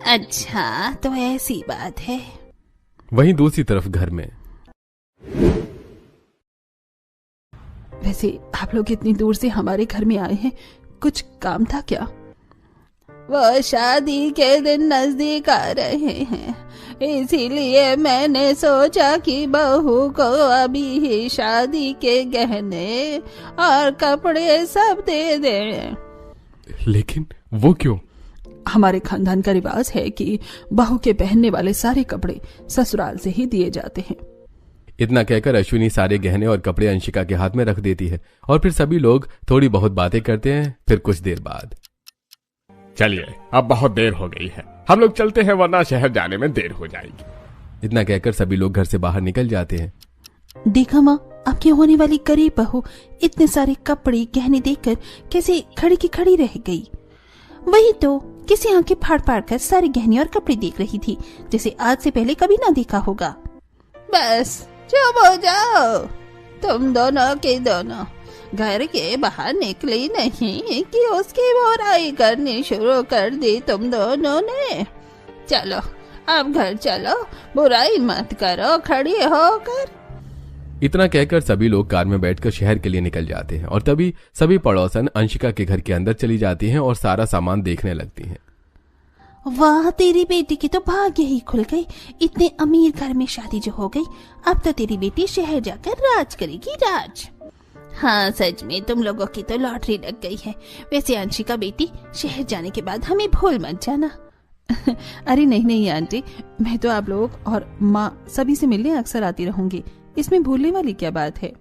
S4: अच्छा, तो ऐसी बात है।
S17: वहीं दूसरी तरफ घर में।
S16: वैसे आप लोग इतनी दूर से हमारे घर में आए हैं, कुछ काम था क्या?
S4: वो शादी के दिन नजदीक आ रहे हैं,
S16: इसीलिए मैंने सोचा कि बहू को अभी ही शादी के गहने और कपड़े सब दे दें।
S17: लेकिन वो क्यों?
S16: हमारे खानदान का रिवाज है कि बहू के पहनने वाले सारे कपड़े ससुराल से ही दिए जाते हैं।
S17: इतना कहकर अश्विनी सारे गहने और कपड़े अंशिका के हाथ में रख देती है और फिर सभी लोग थोड़ी बहुत बातें करते हैं। फिर कुछ देर बाद,
S18: चलिए अब बहुत देर हो गई है, हम लोग चलते हैं वरना शहर जाने में देर हो जाएगी।
S17: इतना कहकर सभी लोग घर से बाहर निकल जाते हैं।
S16: देखा माँ, आपकी होने वाली गरीब बहू इतने सारे कपड़े गहने देखकर कैसे खड़ी की खड़ी रह गई। वही तो, किसी आंखें फाड़ फाड़ कर सारे गहने और कपड़े देख रही थी, जैसे आज से पहले कभी ना देखा होगा। बस चुप हो जाओ, तुम दोनों के दोनों घर के बाहर निकली नहीं कि उसकी बुराई करनी शुरू कर दी तुम दोनों ने। चलो अब घर चलो, बुराई मत करो खड़ी होकर।
S17: इतना कहकर सभी लोग कार में बैठकर शहर के लिए निकल जाते हैं और तभी सभी पड़ोसन अंशिका के घर के अंदर चली जाती हैं और सारा सामान देखने लगती हैं।
S19: वाह, तेरी बेटी की तो भाग्य ही खुल गई। इतने अमीर घर में शादी जो हो गई, अब तो तेरी बेटी शहर जाकर राज करेगी, राज। हाँ सच में तुम लोगों की तो लॉटरी लग गई है। वैसे अंशिका बेटी, शहर जाने के बाद हमें भूल मत जाना।
S16: अरे नहीं नहीं आंटी, मैं तो आप लोग और माँ सभी से मिलने अक्सर आती रहूंगी, इसमें भूलने वाली क्या बात है।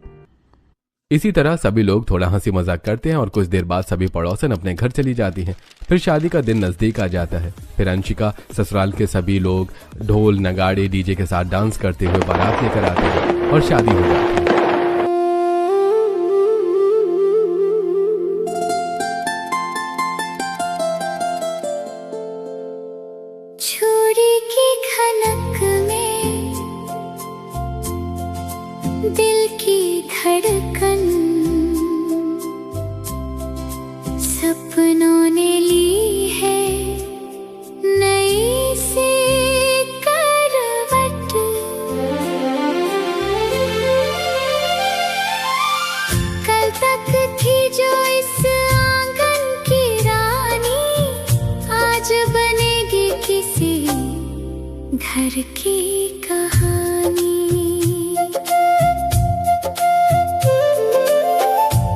S17: इसी तरह सभी लोग थोड़ा हंसी मजाक करते हैं और कुछ देर बाद सभी पड़ोसन अपने घर चली जाती हैं। फिर शादी का दिन नजदीक आ जाता है। फिर अंशिका ससुराल के सभी लोग ढोल नगाड़े डीजे के साथ डांस करते हुए बारात लेकर आते हैं और शादी हो जाती है।
S9: छुरी की खनक में दिल की धड़कन सपनों ने ली है नई सी करवट। कल तक थी जो इस आंगन की रानी, आज बनेगी किसी घर की कहानी।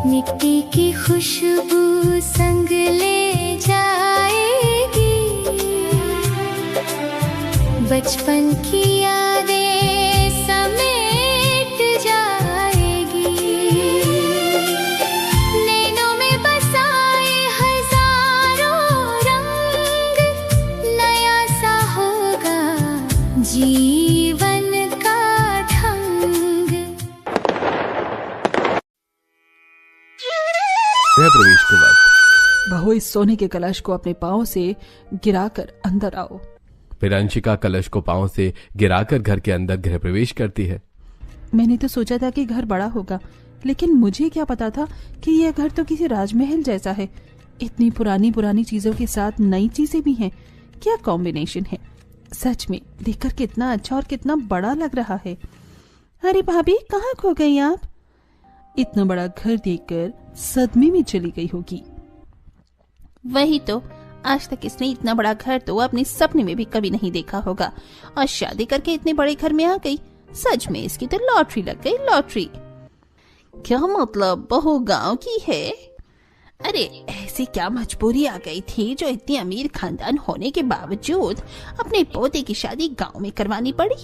S9: मिट्टी की खुशबू संग ले जाएगी, बचपन की यादें समेट जाएगी। नैनों में बसाए हजारों रंग, नया सा होगा जीवन का ढंग।
S17: प्रवेश के वक्त
S16: बहू, इस सोने के कलश को अपने पाँव से गिराकर अंदर आओ।
S17: फिर अंशिका कलश को पांव से गिराकर घर के अंदर गृह प्रवेश करती है।
S16: मैंने तो सोचा था कि घर बड़ा होगा, लेकिन मुझे क्या पता था कि यह घर तो किसी राजमहल जैसा है। इतनी पुरानी पुरानी चीजों के साथ नई चीजें भी हैं। क्या कॉम्बिनेशन है। सच में देखकर कितना अच्छा और कितना बड़ा लग रहा है। अरे भाभी, कहाँ खो गई आप? इतना बड़ा घर देखकर सदमे में चली गई होगी।
S19: वही तो, आज तक इसने इतना बड़ा घर तो अपने सपने में भी कभी नहीं देखा होगा, और शादी करके इतने बड़े घर में आ गई। सच में इसकी तो लॉटरी लग गई, लॉटरी। क्या मतलब, बहू गांव की है? अरे ऐसी क्या मजबूरी आ गई थी जो इतनी अमीर खानदान होने के बावजूद अपने पोते की शादी गांव में करवानी पड़ी?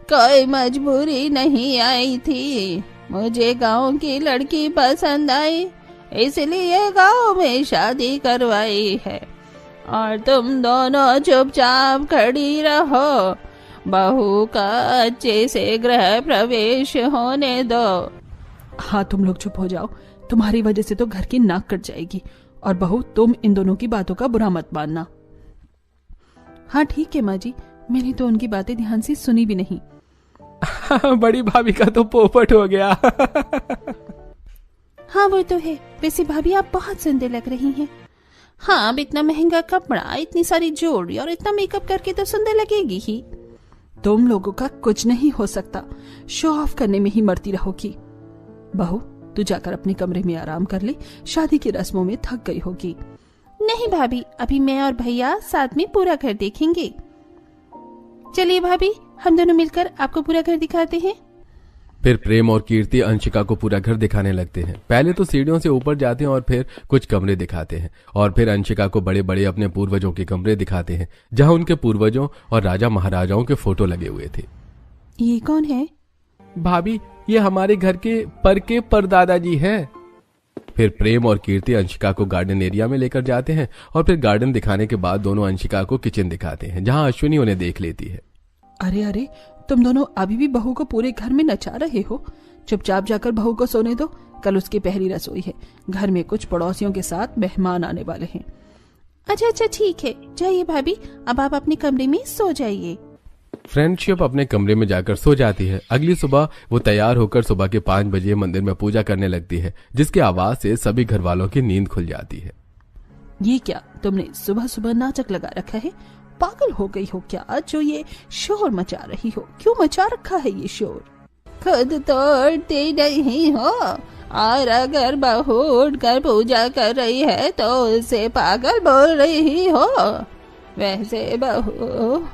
S16: कोई मजबूरी नहीं आई थी, मुझे गांव की लड़की पसंद आई, इसलिए गांव में शादी करवाई है। और तुम दोनों चुपचाप खड़ी रहो, बहू का अच्छे से गृह प्रवेश होने दो। हाँ, तुम लोग चुप हो जाओ, तुम्हारी वजह से तो घर की नाक कट जाएगी। और बहू, तुम इन दोनों की बातों का बुरा मत मानना। हाँ ठीक है माँ जी, मैंने तो उनकी बातें ध्यान से सुनी भी नहीं।
S17: बड़ी भाभी का तो पोपट हो गया।
S19: हाँ वो तो है। वैसे भाभी आप बहुत सुंदर लग रही हैं। हाँ, अब इतना महंगा कपड़ा, इतनी सारी ज्वेलरी और इतना मेकअप करके तो सुंदर लगेगी ही।
S16: तुम लोगों का कुछ नहीं हो सकता, शो ऑफ करने में ही मरती रहोगी। बहू, तू जाकर अपने कमरे में आराम कर ले, शादी की रस्मों में थक गई होगी।
S19: नहीं भाभी, अभी मैं और भैया साथ में पूरा घर देखेंगे।
S4: चलिए भाभी, हम दोनों मिलकर आपको पूरा घर दिखाते हैं।
S17: फिर प्रेम और कीर्ति अंशिका को पूरा घर दिखाने लगते हैं। पहले तो सीढ़ियों से ऊपर जाते हैं और फिर कुछ कमरे दिखाते हैं और फिर अंशिका को बड़े बड़े अपने पूर्वजों के कमरे दिखाते हैं जहां उनके पूर्वजों और राजा महाराजाओं के फोटो लगे हुए थे।
S16: ये कौन है?
S17: भाभी, ये हमारे घर के परदादाजी हैं। फिर प्रेम और कीर्ति अंशिका को गार्डन एरिया में लेकर जाते हैं और फिर गार्डन दिखाने के बाद दोनों अंशिका को किचन दिखाते हैं जहां अश्विनी उन्हें देख लेती है।
S16: अरे अरे, तुम दोनों अभी भी बहू को पूरे घर में नचा रहे हो। चुपचाप जाकर बहू को सोने दो, कल उसकी पहली रसोई है। घर में कुछ पड़ोसियों के साथ मेहमान आने वाले हैं।
S4: अच्छा ठीक है, जाइए भाभी, अब आप अपने कमरे में सो जाइए।
S17: फ्रेंडशिप अपने कमरे में जाकर सो जाती है। अगली सुबह वो तैयार होकर सुबह के 5 बजे मंदिर में पूजा करने लगती है, जिसकी आवाज से सभी घर वालों की नींद खुल जाती है।
S16: ये क्या तुमने सुबह सुबह नाटक लगा रखा है? पागल हो गई हो क्या जो ये शोर मचा रही हो? क्यों मचा रखा है ये शोर?
S19: खुद तो उठती नहीं हो और अगर बहू उठकर पूजा कर रही है तो उसे पागल बोल रही हो। वैसे बहू,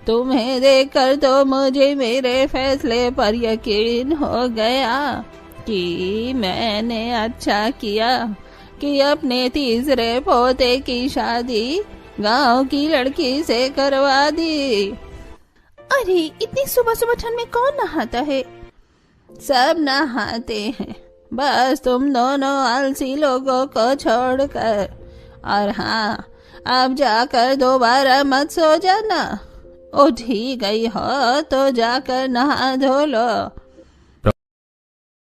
S19: तुम्हें देखकर तो मुझे मेरे फैसले पर यकीन हो गया कि मैंने अच्छा किया कि अपने तीसरे पोते की शादी गांव की लड़की से करवा दी।
S4: अरे इतनी सुबह सुबह ठंड में कौन नहाता है?
S19: सब नहाते हैं, बस तुम दोनों आलसी लोगों को छोड़कर। और हाँ, अब जाकर दोबारा मत सो जाना। उठ ही गई हो तो जाकर नहा धो लो।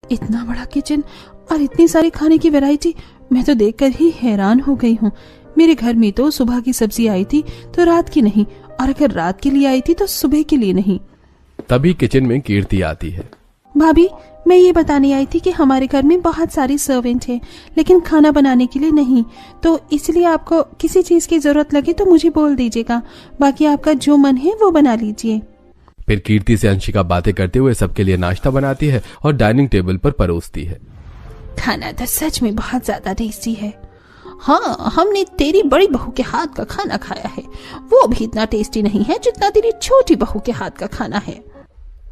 S16: इतना बड़ा किचन और इतनी सारी खाने की वैरायटी, मैं तो देखकर ही हैरान हो गई हूँ। मेरे घर में तो सुबह की सब्जी आई थी तो रात की नहीं, और अगर रात के लिए आई थी तो सुबह के लिए नहीं।
S17: तभी किचन में कीर्ति आती है।
S16: भाभी, मैं ये बताने आई थी कि हमारे घर में बहुत सारी सर्वेंट हैं, लेकिन खाना बनाने के लिए नहीं, तो इसलिए आपको किसी चीज की जरूरत लगे तो मुझे बोल दीजिएगा, बाकी आपका जो मन है वो बना लीजिए।
S17: फिर कीर्ति से अंशिका बातें करते हुए सबके लिए नाश्ता बनाती है और डाइनिंग टेबल पर परोसती है।
S4: खाना तो सच में बहुत ज्यादा टेस्टी है। हाँ, हमने तेरी बड़ी बहू के हाथ का खाना खाया है, वो भी इतना टेस्टी नहीं है जितना तेरी छोटी बहू के हाथ का खाना है।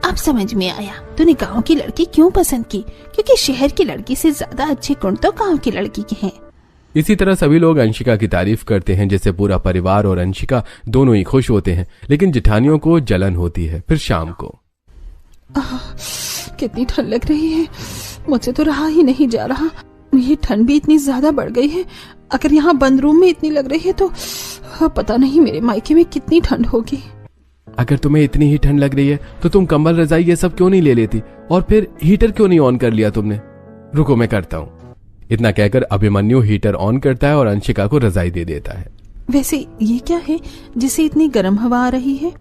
S4: अब समझ में आया तूने गांव की लड़की क्यों पसंद की, क्योंकि शहर की लड़की से ज्यादा अच्छे गुण तो गांव की लड़की के हैं।
S17: इसी तरह सभी लोग अंशिका की तारीफ करते हैं, जिससे पूरा परिवार और अंशिका दोनों ही खुश होते हैं, लेकिन जिठानियों को जलन होती है। फिर शाम को
S16: कितनी ठंड लग रही है, मुझसे तो रहा ही नहीं जा रहा। ये ठंड भी इतनी ज्यादा बढ़ गई है। अगर यहाँ बंद रूम में इतनी लग रही है तो पता नहीं मेरे मायके में कितनी ठंड होगी।
S17: अगर तुम्हें इतनी ही ठंड लग रही है तो तुम कंबल रजाई ये सब क्यों नहीं ले लेती, और फिर हीटर क्यों नहीं ऑन कर लिया तुमने? रुको मैं करता हूँ। इतना कहकर अभिमन्यु हीटर ऑन करता है और अंशिका को रजाई दे देता है।
S16: वैसे ये क्या है जिससे इतनी गर्म हवा आ रही है?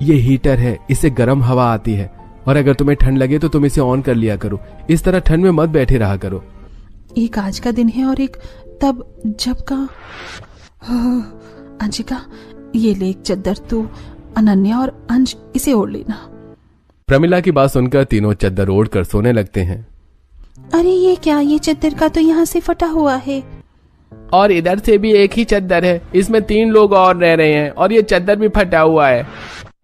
S17: ये हीटर है, इससे गर्म हवा आती है, और अगर तुम्हें ठंड लगे तो तुम इसे ऑन कर लिया करो। इस तरह ठंड में मत बैठे रहा करो।
S16: एक आज का दिन है और एक तब जब का। अंशिका, ये ले एक चद्दर, तू, अनन्या और अंश इसे ओढ़ लेना।
S17: प्रमिला की बात सुनकर तीनों चद्दर ओढ़ कर सोने लगते हैं।
S4: अरे ये क्या, ये चद्दर का तो यहाँ से फटा हुआ है,
S18: और इधर से भी एक ही चद्दर है, इसमें 3 लोग और रह रहे हैं और ये चद्दर भी फटा हुआ है।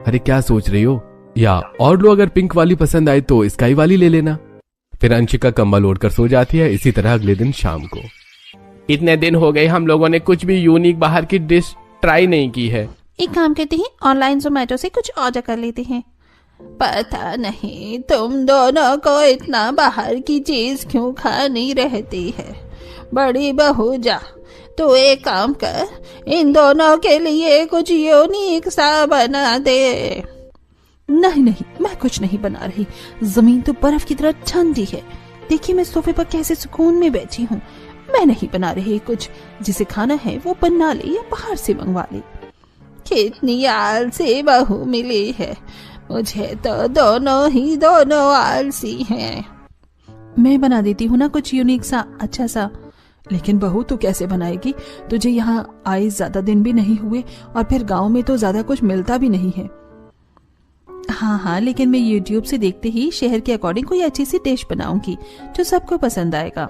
S17: अरे क्या सोच रही हो? या और लो, अगर पिंक वाली पसंद आई तो स्काई वाली ले लेना। फिर अंशिका कंबल ओढ़कर सो जाती है। इसी तरह अगले दिन शाम को।
S18: इतने दिन हो गए हम लोगों ने कुछ भी यूनिक बाहर की डिश ट्राई नहीं की है।
S4: एक काम करते हैं, ऑनलाइन जोमेटो से कुछ ऑर्डर कर लेते हैं।
S19: पता नहीं तुम दोनों को इतना बाहर की चीज क्यों खानी रहती है। बड़ी बहू जा, तू एक काम कर, इन दोनों के लिए कुछ यूनिक सा बना दे।
S16: नहीं नहीं, मैं कुछ नहीं बना रही। जमीन तो बर्फ की तरह ठंडी है। देखिए मैं सोफे पर कैसे सुकून में बैठी हूँ। मैं नहीं बना रही कुछ। जिसे खाना है वो बना ले या बाहर से मंगवा ले।
S19: कितनी आलसी बहू मिली है मुझे, तो दोनों आलसी हैं।
S16: मैं बना देती हूँ ना कुछ यूनिक सा, अच्छा सा। लेकिन बहू तू कैसे बनाएगी? तुझे यहाँ आए ज्यादा दिन भी नहीं हुए और फिर गांव में तो ज्यादा कुछ मिलता भी नहीं है। हाँ, लेकिन मैं YouTube से देखते ही शहर के अकॉर्डिंग कोई अच्छी सी डिश बनाऊंगी जो सबको पसंद आएगा।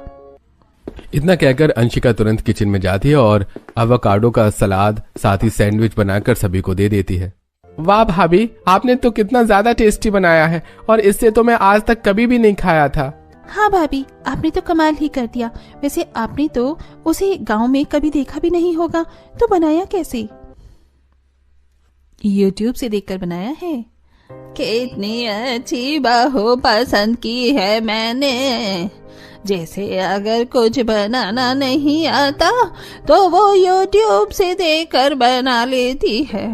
S17: इतना कहकर अंशिका तुरंत किचन में जाती है और एवोकाडो का सलाद साथ ही सैंडविच बनाकर सभी को दे देती है। वाह भाभी, आपने तो कितना ज्यादा टेस्टी बनाया है, और इससे तो मैं आज तक कभी भी नहीं खाया था।
S16: हाँ भाभी, आपने तो कमाल ही कर दिया। वैसे आपने तो उसे गांव में कभी देखा भी नहीं होगा, तो बनाया कैसे? YouTube से देखकर बनाया है।
S19: कितनी अच्छी बहू पसंद की है मैंने, जैसे अगर कुछ बनाना नहीं आता तो वो YouTube से देखकर बना लेती है।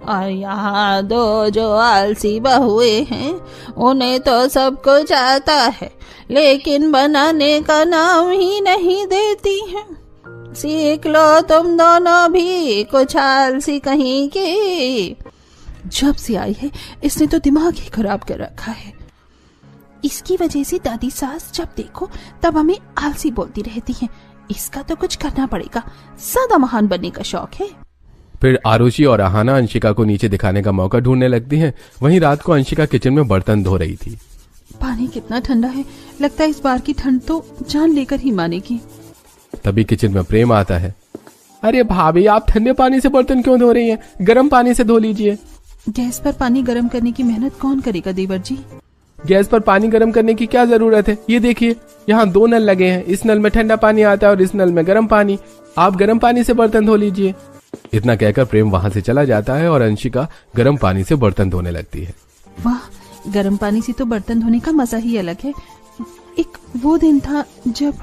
S19: और यहाँ दो जो आलसी बहुएं हैं, उन्हें तो सब कुछ आता है, लेकिन बनाने का नाम ही नहीं देती हैं। सीख लो तुम दोनों भी, कुछ आलसी कहीं की।
S16: जब से आई है इसने तो दिमाग ही खराब कर रखा है। इसकी वजह से दादी सास जब देखो तब हमें आलसी बोलती रहती हैं। इसका तो कुछ करना पड़ेगा, ज्यादा महान बनने का शौक है।
S17: फिर आरुषि और आहाना अंशिका को नीचे दिखाने का मौका ढूंढने लगती हैं। वहीं रात को अंशिका किचन में बर्तन धो रही थी।
S16: पानी कितना ठंडा है, लगता है इस बार की ठंड तो जान लेकर ही मानेगी।
S17: तभी किचन में प्रेम आता है। अरे भाभी, आप ठंडे पानी से बर्तन क्यों धो रही हैं? गर्म पानी से धो लीजिए।
S16: गैस पर पानी गर्म करने की मेहनत कौन करेगा देवर जी?
S17: गैस पर पानी गर्म करने की क्या जरूरत है? ये देखिए, यहाँ 2 नल लगे हैं। इस नल में ठंडा पानी आता है और इस नल में गर्म पानी। आप गर्म पानी से बर्तन धो लीजिए। इतना कहकर प्रेम वहां से चला जाता है और अंशिका गर्म पानी से बर्तन धोने लगती है।
S16: वाह, गर्म पानी से तो बर्तन धोने का मजा ही अलग है। एक वो दिन था जब...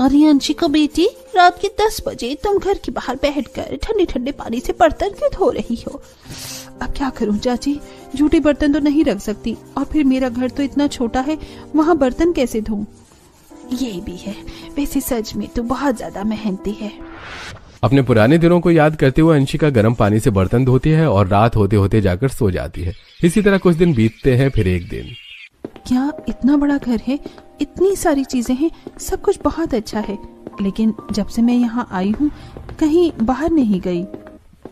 S19: अरे अंशिका बेटी, रात के 10 बजे तुम घर के बाहर बैठकर ठंडे ठंडे पानी से बर्तन क्यों धो रही हो?
S16: अब क्या करूं चाची, झूठे बर्तन तो नहीं रख सकती, और फिर मेरा घर तो इतना छोटा है, वहाँ बर्तन कैसे धोऊं?
S19: ये भी है, वैसे सच में तो बहुत ज्यादा मेहनती है।
S17: अपने पुराने दिनों को याद करते हुए अंशिका गर्म पानी से बर्तन धोती है और रात होते होते जाकर सो जाती है। इसी तरह कुछ दिन बीतते हैं। फिर एक दिन,
S16: क्या इतना बड़ा घर है, इतनी सारी चीजें हैं, सब कुछ बहुत अच्छा है, लेकिन जब से मैं यहाँ आई हूँ कहीं बाहर नहीं गई।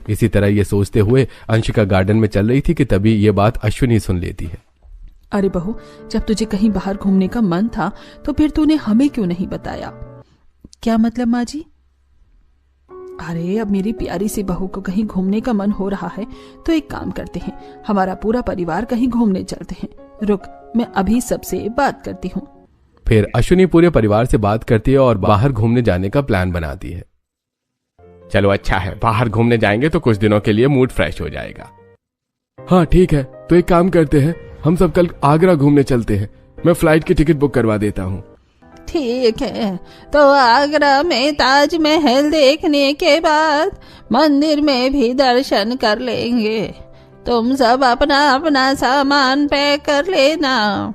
S17: इसी तरह ये सोचते हुए अंशिका गार्डन में चल रही थी कि तभी ये बात अश्विनी सुन लेती है।
S16: अरे बहू, जब तुझे कहीं बाहर घूमने का मन था तो फिर तूने हमें क्यों नहीं बताया? क्या मतलब माँ जी? अरे अब मेरी प्यारी सी बहू को कहीं घूमने का मन हो रहा है तो एक काम करते हैं, हमारा पूरा परिवार कहीं घूमने चलते हैं। रुक, मैं अभी सबसे बात करती हूँ।
S17: फिर अश्विनी पूरे परिवार से बात करती है और बाहर घूमने जाने का प्लान बनाती है।
S18: चलो अच्छा है, बाहर घूमने जाएंगे तो कुछ दिनों के लिए मूड फ्रेश हो जाएगा।
S17: हाँ ठीक है, तो एक काम करते हैं, हम सब कल आगरा घूमने चलते हैं। मैं फ्लाइट की टिकट बुक करवा देता हूँ।
S19: ठीक है, तो आगरा में ताजमहल देखने के बाद मंदिर में भी दर्शन कर लेंगे। तुम सब अपना अपना सामान पैक कर लेना।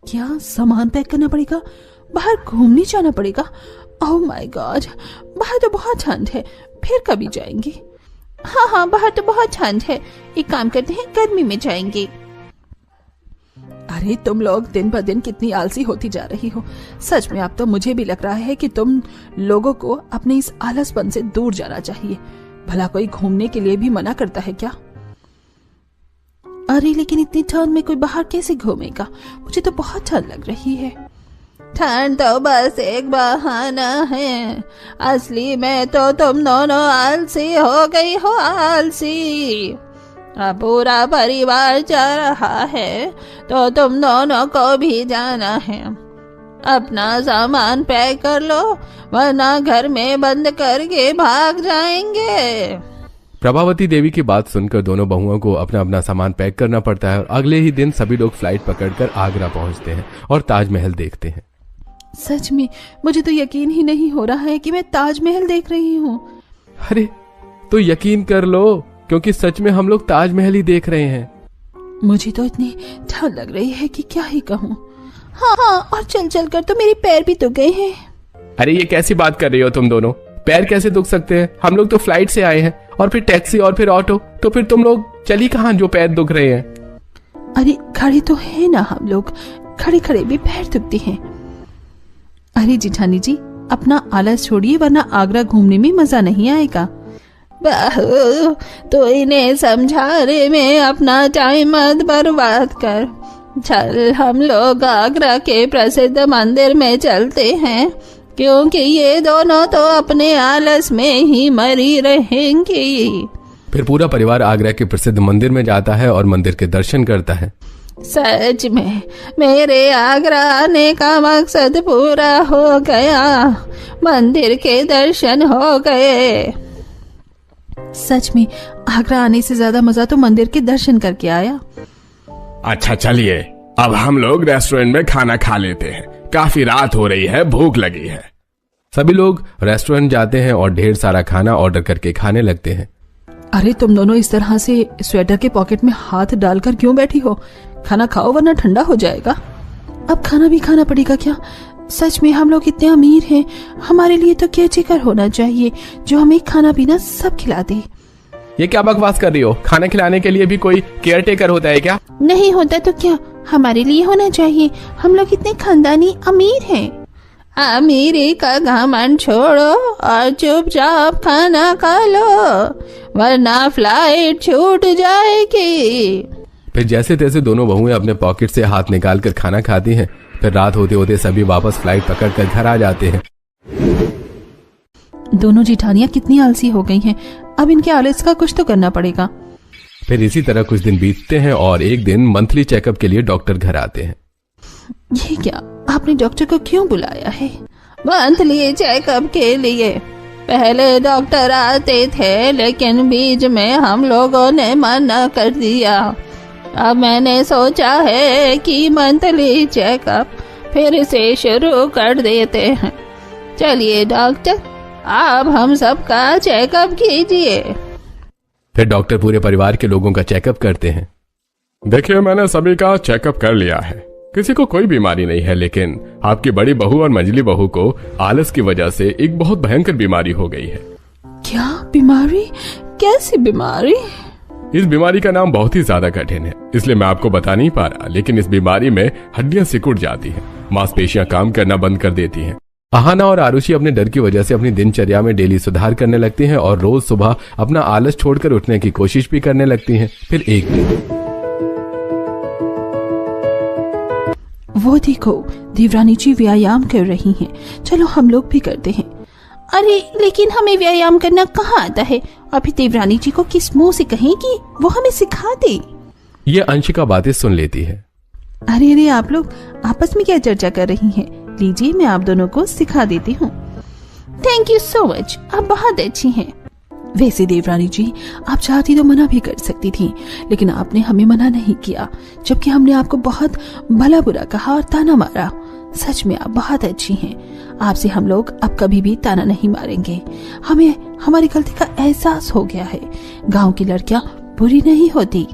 S16: क्या सामान पैक करना पड़ेगा? बाहर घूमने जाना पड़ेगा? ओह माय गॉड, बाहर तो बहुत ठंड है, फिर कभी जाएंगे?
S19: हाँ, बाहर तो बहुत ठंड है, एक काम करते हैं, गर्मी में जाएंगे।
S16: अरे तुम लोग दिन ब दिन कितनी आलसी होती जा रही हो। सच में अब तो मुझे भी लग रहा है कि तुम लोगों को अपने इस आलसपन से दूर जाना चाहिए। भला कोई घूमने के लिए भी मना करता है क्या?
S19: अरे लेकिन इतनी ठंड में कोई बाहर कैसे घूमेगा? मुझे तो बहुत ठंड लग रही है। ठंड तो बस एक बहाना है, असली में तो तुम दोनों आलसी हो गई हो, आलसी। अब पूरा परिवार जा रहा है तो तुम दोनों को भी जाना है। अपना सामान पैक कर लो, वरना घर में बंद करके भाग जाएंगे।
S17: प्रभावती देवी की बात सुनकर दोनों बहुओं को अपना अपना सामान पैक करना पड़ता है और अगले ही दिन सभी लोग फ्लाइट पकड़कर आगरा पहुंचते हैं और ताजमहल देखते हैं।
S16: सच में मुझे तो यकीन ही नहीं हो रहा है कि मैं ताजमहल देख रही हूँ।
S17: अरे तो यकीन कर लो, क्योंकि सच में हम लोग ताजमहल ही देख रहे हैं।
S16: मुझे तो इतनी ठंड लग रही है कि क्या ही कहूँ।
S19: हाँ, और चल चल कर तो मेरे पैर भी दुख गए हैं।
S17: अरे ये कैसी बात कर रही हो तुम दोनों? पैर कैसे दुख सकते हैं? हम लोग तो फ्लाइट से आए हैं और फिर टैक्सी और फिर ऑटो, तो फिर तुम लोग चली कहाँ जो पैर दुख रहे हैं?
S16: अरे खड़े तो है ना हम लोग, खड़े खड़े भी पैर दुखते हैं। अरे जिठानी जी, अपना आलस छोड़िए, वरना आगरा घूमने में मजा नहीं आएगा।
S19: बहू, तो इन्हें समझाने में अपना टाइम मत बर्बाद कर। चल हम लोग आगरा के प्रसिद्ध मंदिर में चलते हैं, क्योंकि ये दोनों तो अपने आलस में ही मरी रहेंगी।
S17: फिर पूरा परिवार आगरा के प्रसिद्ध मंदिर में जाता है और मंदिर के दर्शन करता है।
S4: सच में मेरे आगरा आने का मकसद पूरा हो गया, मंदिर के दर्शन हो गए।
S16: सच में आगरा आने से ज्यादा मजा तो मंदिर के दर्शन करके आया।
S18: अच्छा चलिए, अब हम लोग रेस्टोरेंट में खाना खा लेते हैं, काफी रात हो रही है, भूख लगी है।
S17: सभी लोग रेस्टोरेंट जाते हैं और ढेर सारा खाना ऑर्डर करके खाने लगते हैं।
S16: अरे तुम दोनों इस तरह से स्वेटर के पॉकेट में हाथ डालकर क्यों बैठी हो? खाना खाओ वरना ठंडा हो जाएगा। अब खाना भी खाना पड़ेगा क्या? सच में हम लोग इतने अमीर हैं, हमारे लिए तो केयरटेकर होना चाहिए जो हमें खाना पीना सब खिला दे।
S17: ये क्या बकवास कर रही हो? खाना खिलाने के लिए भी कोई केयरटेकर होता है क्या?
S4: नहीं होता तो क्या, हमारे लिए होना चाहिए। हम लोग इतने खानदानी अमीर हैं। अमीरी का घमंड छोड़ो और चुपचाप खाना खा लो, वरना फ्लाइट छूट जाएगी।
S17: फिर जैसे तैसे दोनों बहुएं अपने पॉकेट से हाथ निकाल कर खाना खाती हैं। फिर रात होते होते सभी वापस फ्लाइट पकड़कर घर आ जाते हैं।
S16: दोनों जिठानियां कितनी आलसी हो गई हैं, अब इनके आलस का कुछ तो करना पड़ेगा।
S17: फिर इसी तरह कुछ दिन बीतते हैं और एक दिन मंथली चेकअप के लिए डॉक्टर घर आते हैं।
S16: ये क्या, आपने डॉक्टर को क्यों बुलाया है?
S4: मंथली चेकअप के लिए पहले डॉक्टर आते थे, लेकिन बीच में हम लोगों ने मना कर दिया। अब मैंने सोचा है कि मंथली चेकअप फिर से शुरू कर देते हैं। चलिए डॉक्टर, आप हम सबका चेकअप कीजिए।
S17: फिर डॉक्टर पूरे परिवार के लोगों का चेकअप करते हैं।
S18: देखिए, मैंने सभी का चेकअप कर लिया है, किसी को कोई बीमारी नहीं है, लेकिन आपकी बड़ी बहू और मंझली बहू को आलस की वजह से एक बहुत भयंकर बीमारी हो गई है।
S16: क्या बीमारी? कैसी बीमारी?
S18: इस बीमारी का नाम बहुत ही ज्यादा कठिन है, इसलिए मैं आपको बता नहीं पा रहा, लेकिन इस बीमारी में हड्डियां सिकुड़ जाती हैं, मांसपेशियां काम करना बंद कर देती हैं। अहाना और आरुषि अपने डर की वजह से अपनी दिनचर्या में डेली सुधार करने लगती हैं और रोज सुबह अपना आलस छोड़कर उठने की कोशिश भी करने लगती हैं। फिर एक दिन
S16: वो देखो, देवरानी जी व्यायाम कर रही हैं, चलो हम लोग भी करते हैं।
S4: अरे लेकिन हमें व्यायाम करना कहाँ आता है? अभी देवरानी जी को किस मुंह से कहें कि वो हमें सिखा दे।
S17: ये अंशिका बातें सुन लेती है।
S16: अरे अरे, आप लोग आपस में क्या चर्चा कर रही हैं? लीजिए, मैं आप दोनों को सिखा देती हूँ।
S4: थैंक यू सो मच, आप बहुत अच्छी हैं।
S16: वैसे देवरानी जी, आप चाहती तो मना भी कर सकती थी, लेकिन आपने हमें मना नहीं किया, जबकि हमने आपको बहुत भला बुरा कहा और ताना मारा। सच में आप बहुत अच्छी हैं। आपसे हम लोग अब कभी भी ताना नहीं मारेंगे। हमें हमारी गलती का एहसास हो गया है। गांव की लड़कियां बुरी नहीं होती।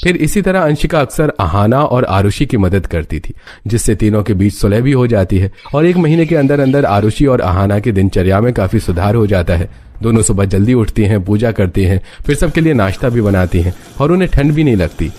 S17: फिर इसी तरह अंशिका अक्सर अहाना और आरुषि की मदद करती थी, जिससे तीनों के बीच सुलह भी हो जाती है और एक महीने के अंदर अंदर आरुषि और अहाना की दिनचर्या में काफी सुधार हो जाता है। दोनों सुबह जल्दी उठती हैं, पूजा करती हैं, फिर सबके लिए नाश्ता भी बनाती हैं और उन्हें ठंड भी नहीं लगती।